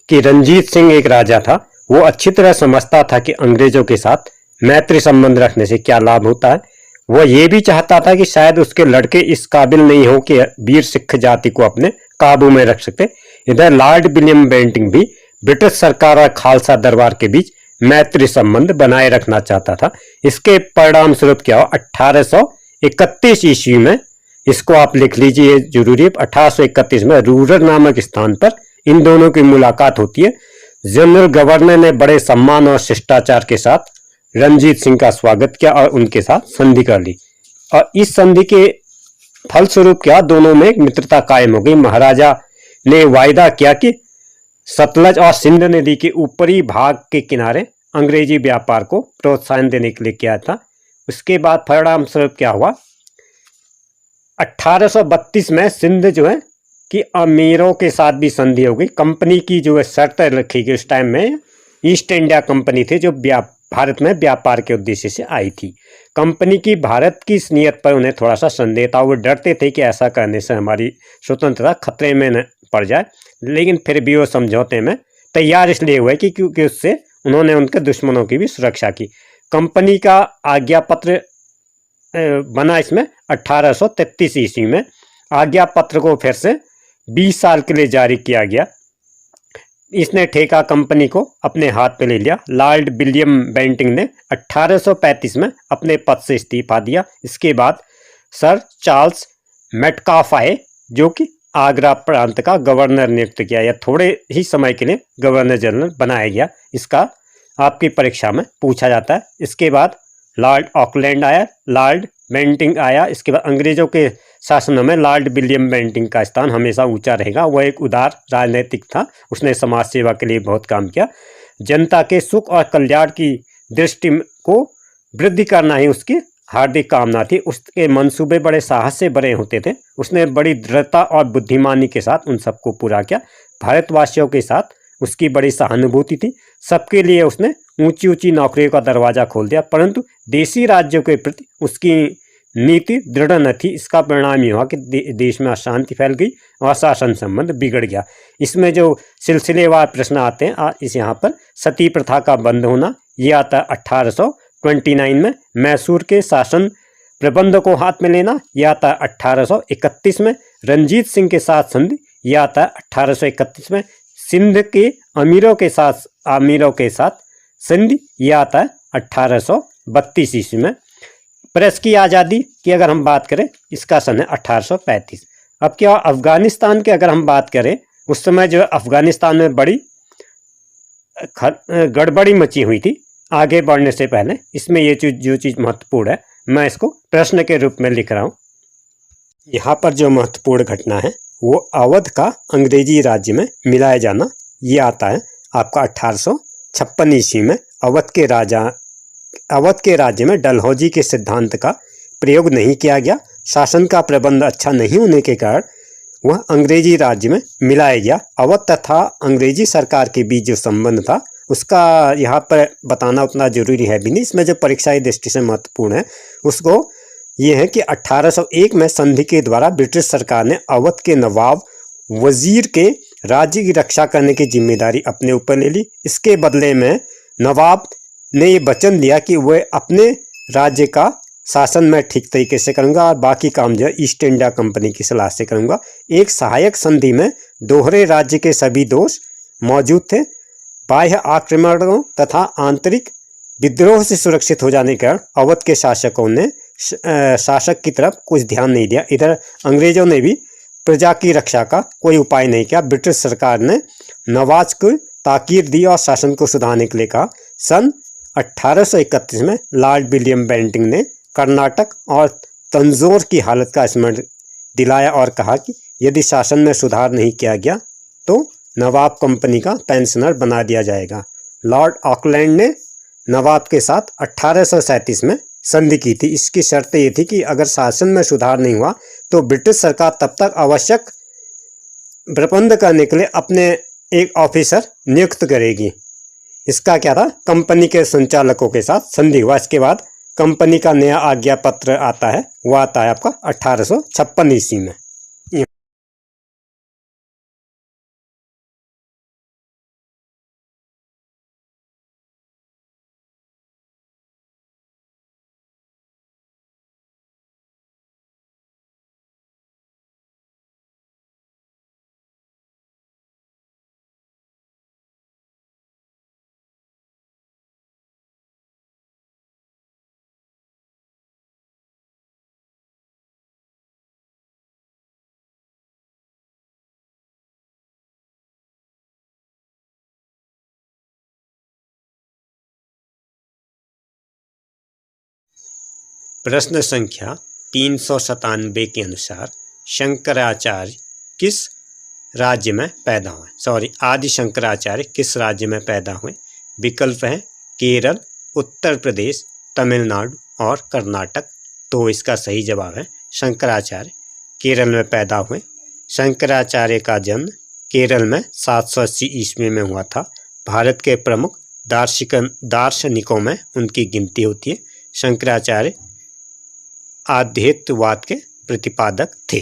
कि रंजीत सिंह एक राजा था। वो अच्छी तरह समझता था कि अंग्रेजों के साथ मैत्री संबंध रखने से क्या लाभ होता है। वह ये भी चाहता था कि शायद उसके लड़के इस काबिल नहीं हो कि वीर सिख जाति को अपने काबू में रख सके। इधर लॉर्ड विलियम बेंटिंक भी ब्रिटिश सरकार और खालसा दरबार के बीच मैत्री संबंध बनाए रखना चाहता था। इसके परिणाम स्वरूप क्या हो, 1831 ईस्वी में, इसको आप लिख लीजिए, जरूरी है, 1831 में रूरल नामक स्थान पर इन दोनों की मुलाकात होती है। जनरल गवर्नर ने बड़े सम्मान और शिष्टाचार के साथ रंजीत सिंह का स्वागत किया और उनके साथ संधि कर ली। और इस संधि के फलस्वरूप क्या, दोनों में एक मित्रता कायम हो गई। महाराजा ने वायदा किया कि सतलज और सिंध नदी के ऊपरी भाग के किनारे अंग्रेजी व्यापार को प्रोत्साहन देने के लिए किया था। उसके बाद परिणाम स्वरूप क्या हुआ, 1832 में सिंध जो है कि अमीरों के साथ भी संधि हो गई। कंपनी की जो है शर्त रखी गई, उस टाइम में ईस्ट इंडिया कंपनी थी जो भारत में व्यापार के उद्देश्य से आई थी। कंपनी की भारत की इस नीयत पर उन्हें थोड़ा सा संदेह था। वो डरते थे कि ऐसा करने से हमारी स्वतंत्रता खतरे में न पड़ जाए, लेकिन फिर भी वो समझौते में तैयार इसलिए हुए कि क्योंकि उससे उन्होंने उनके दुश्मनों की भी सुरक्षा की। कंपनी का आज्ञा पत्र बना इसमें 1833 ईस्वी में। आज्ञा पत्र को फिर से 20 साल के लिए जारी किया गया। इसने ठेका कंपनी को अपने हाथ में ले लिया। लॉर्ड विलियम बेंटिंक ने 1835 में अपने पद से इस्तीफा दिया। इसके बाद सर चार्ल्स मेटकाफ आए, जो कि आगरा प्रांत का गवर्नर नियुक्त किया, या थोड़े ही समय के लिए गवर्नर जनरल बनाया गया। इसका आपकी परीक्षा में पूछा जाता है। इसके बाद लॉर्ड ऑकलैंड आया, लॉर्ड बेंटिंक आया। इसके बाद अंग्रेजों के शासनों में लॉर्ड विलियम बेंटिंक का स्थान हमेशा ऊंचा रहेगा। वह एक उदार राजनीतिक था, उसने समाज सेवा के लिए बहुत काम किया। जनता के सुख और कल्याण की दृष्टि को वृद्धि करना ही उसकी हार्दिक कामना थी। उसके मंसूबे बड़े साहस से भरे होते थे। उसने बड़ी दृढ़ता और बुद्धिमानी के साथ उन सबको पूरा किया। भारतवासियों के साथ उसकी बड़ी सहानुभूति थी। सबके लिए उसने ऊंची ऊंची नौकरियों का दरवाजा खोल दिया, परंतु देशी राज्यों के प्रति उसकी नीति दृढ़ न थी। इसका परिणाम यह हुआ कि देश में अशांति फैल गई और शासन संबंध बिगड़ गया। इसमें जो सिलसिलेवार प्रश्न आते हैं, इस यहाँ पर सती प्रथा का बंद होना, ये आता है 1829 में। मैसूर के शासन प्रबंध को हाथ में लेना, यह आता है 1831 में। रंजीत सिंह के साथ संधि, यह आता है 1831 में। सिंध के अमीरों के साथ संधि, यह आता है 1832 ईस्वी में। प्रेस की आज़ादी की अगर हम बात करें, इसका सन है 1835। अब क्या अफगानिस्तान की अगर हम बात करें, उस समय जो अफगानिस्तान में बड़ी गड़बड़ी मची हुई थी आगे बढ़ने से पहले। इसमें ये जो चीज़ महत्वपूर्ण है, मैं इसको प्रश्न के रूप में लिख रहा हूँ। यहाँ पर जो महत्वपूर्ण घटना है वो अवध का अंग्रेजी राज्य में मिलाया जाना, ये आता है आपका 1856 ईस्वी में। अवध के राज्य में डलहौजी के सिद्धांत का प्रयोग नहीं किया गया। शासन का प्रबंध अच्छा नहीं होने के कारण वह अंग्रेजी राज्य में मिलाया गया। अवध तथा अंग्रेजी सरकार के बीच जो संबंध था उसका यहाँ पर बताना उतना जरूरी है भी नहीं। इसमें जो परीक्षा की दृष्टि से महत्वपूर्ण है उसको ये है कि 1801 में संधि के द्वारा ब्रिटिश सरकार ने अवध के नवाब वजीर के राज्य की रक्षा करने की जिम्मेदारी अपने ऊपर ले ली। इसके बदले में नवाब ने ये वचन दिया कि वह अपने राज्य का शासन मैं ठीक तरीके से करूंगा और बाकी काम जो है ईस्ट इंडिया कंपनी की सलाह से करूंगा। एक सहायक संधि में दोहरे राज्य के सभी दोष मौजूद थे। बाह्य आक्रमणों तथा आंतरिक विद्रोह से सुरक्षित हो जाने के कारण अवध के शासकों ने शासक की तरफ कुछ ध्यान नहीं दिया। इधर अंग्रेजों ने भी प्रजा की रक्षा का कोई उपाय नहीं किया। ब्रिटिश सरकार ने नवाज को ताकीद दी और शासन को सुधारने के लिए कहा। सन 1831 में लॉर्ड विलियम बेंटिंग ने कर्नाटक और तंजौर की हालत का स्मरण दिलाया और कहा कि यदि शासन में सुधार नहीं किया गया तो नवाब कंपनी का पेंशनर बना दिया जाएगा। लॉर्ड ऑकलैंड ने नवाब के साथ 1837 में संधि की थी। इसकी शर्त ये थी कि अगर शासन में सुधार नहीं हुआ तो ब्रिटिश सरकार तब तक आवश्यक प्रबंध करने के लिए अपने एक ऑफिसर नियुक्त करेगी। इसका क्या था, कंपनी के संचालकों के साथ संधि हुआ। इसके बाद कंपनी का नया आज्ञा पत्र आता है, वो आता है आपका 1856 ईस्वी में। प्रश्न संख्या 397 के अनुसार शंकराचार्य किस राज्य में पैदा हुए? आदि शंकराचार्य किस राज्य में पैदा हुए? विकल्प है केरल, उत्तर प्रदेश, तमिलनाडु और कर्नाटक। तो इसका सही जवाब है शंकराचार्य केरल में पैदा हुए। शंकराचार्य का जन्म केरल में 780 ईस्वी में हुआ था। भारत के प्रमुख दार्शनिकों में उनकी गिनती होती है। शंकराचार्य आध्यात्मवाद के प्रतिपादक थे।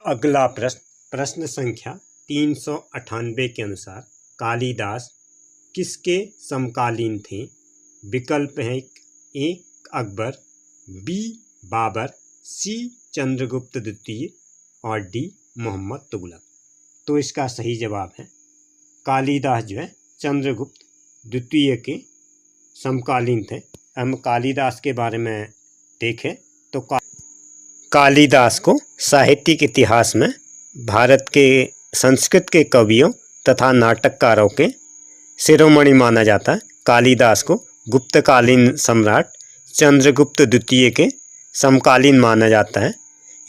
अगला प्रश्न संख्या 398 के अनुसार कालिदास किसके समकालीन थे? विकल्प है ए अकबर, बी बाबर, सी चंद्रगुप्त द्वितीय और डी मोहम्मद तुगलक। तो इसका सही जवाब है कालिदास जो है चंद्रगुप्त द्वितीय के समकालीन थे। हम कालिदास के बारे में देखें तो कालिदास को साहित्यिक इतिहास में भारत के संस्कृत के कवियों तथा नाटककारों के शिरोमणि माना जाता है। कालिदास को गुप्तकालीन सम्राट चंद्रगुप्त द्वितीय के समकालीन माना जाता है।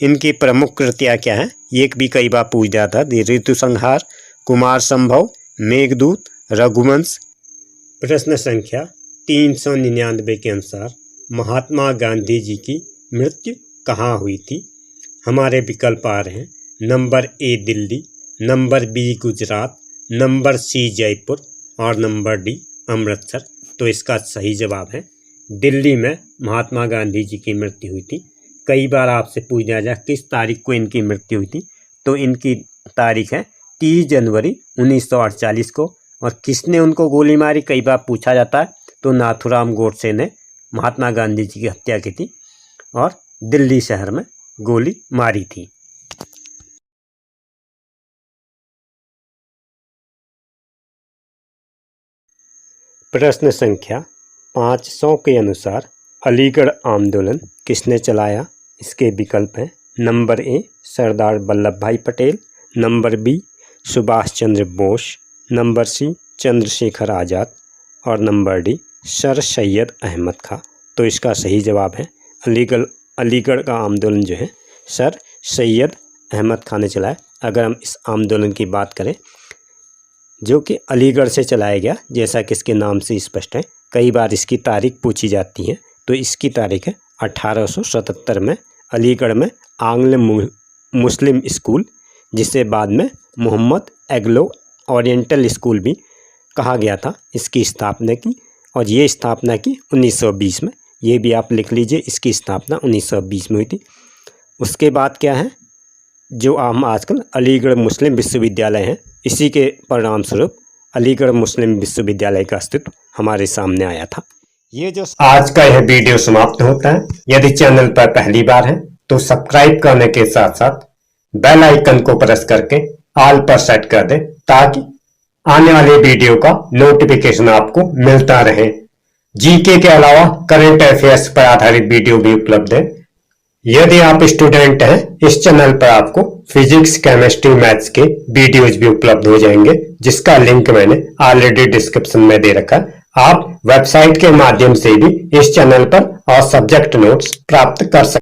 इनकी प्रमुख कृतियाँ क्या हैं, ये भी कई बार पूछ जाता है। ऋतु संहार, कुमार संभव, मेघदूत, रघुवंश। प्रश्न संख्या 399 के अनुसार महात्मा गांधी जी की मृत्यु कहाँ हुई थी? हमारे विकल्प आ रहे हैं। Number A Delhi, number B Gujarat, number C Jaipur और नंबर डी अमृतसर। तो इसका सही जवाब है दिल्ली में महात्मा गांधी जी की मृत्यु हुई थी। कई बार आपसे पूछा जाए किस तारीख को इनकी मृत्यु हुई थी, तो इनकी तारीख है 30 जनवरी 1948 को। और किसने उनको गोली मारी, कई बार पूछा जाता है, तो नाथूराम गोडसे ने महात्मा गांधी जी की हत्या की थी और दिल्ली शहर में गोली मारी थी। प्रश्न संख्या 500 के अनुसार अलीगढ़ आंदोलन किसने चलाया? इसके विकल्प हैं। नंबर ए Sardar Vallabh Bhai Patel, number B Subhash Chandra Bose, number C Chandrashekhar Azad और number D sir Syed Ahmad Khan. तो इसका सही जवाब है अलीगढ़ का आंदोलन जो है सर सैयद अहमद खां ने चलाया। अगर हम इस आंदोलन की बात करें जो कि अलीगढ़ से चलाया गया, जैसा कि इसके नाम से स्पष्ट है, कई बार इसकी तारीख पूछी जाती है, तो इसकी तारीख है 1877 में अलीगढ़ में आंग्ल मुस्लिम स्कूल, जिसे बाद में मोहम्मद एग्लो ओरिएंटल स्कूल भी कहा गया था, इसकी स्थापना की। और ये स्थापना की 1920 में। ये भी आप लिख लीजिए, इसकी स्थापना 1920 में हुई थी। उसके बाद क्या है, जो हम आजकल अलीगढ़ मुस्लिम विश्वविद्यालय हैं, इसी के परिणाम स्वरूप अलीगढ़ मुस्लिम विश्वविद्यालय का अस्तित्व हमारे सामने आया था। ये जो आज का यह वीडियो समाप्त होता है। यदि चैनल पर पहली बार है तो सब्सक्राइब करने के साथ साथ बेल आइकन को प्रेस करके ऑल पर सेट कर दे, ताकि आने वाले वीडियो का नोटिफिकेशन आपको मिलता रहे। जीके के अलावा करंट अफेयर्स पर आधारित वीडियो भी उपलब्ध है। यदि आप स्टूडेंट हैं, इस चैनल पर आपको फिजिक्स, केमिस्ट्री, मैथ्स के वीडियोज भी उपलब्ध हो जाएंगे, जिसका लिंक मैंने ऑलरेडी डिस्क्रिप्शन में दे रखा है। आप वेबसाइट के माध्यम से भी इस चैनल पर और सब्जेक्ट नोट्स प्राप्त कर सकते हैं।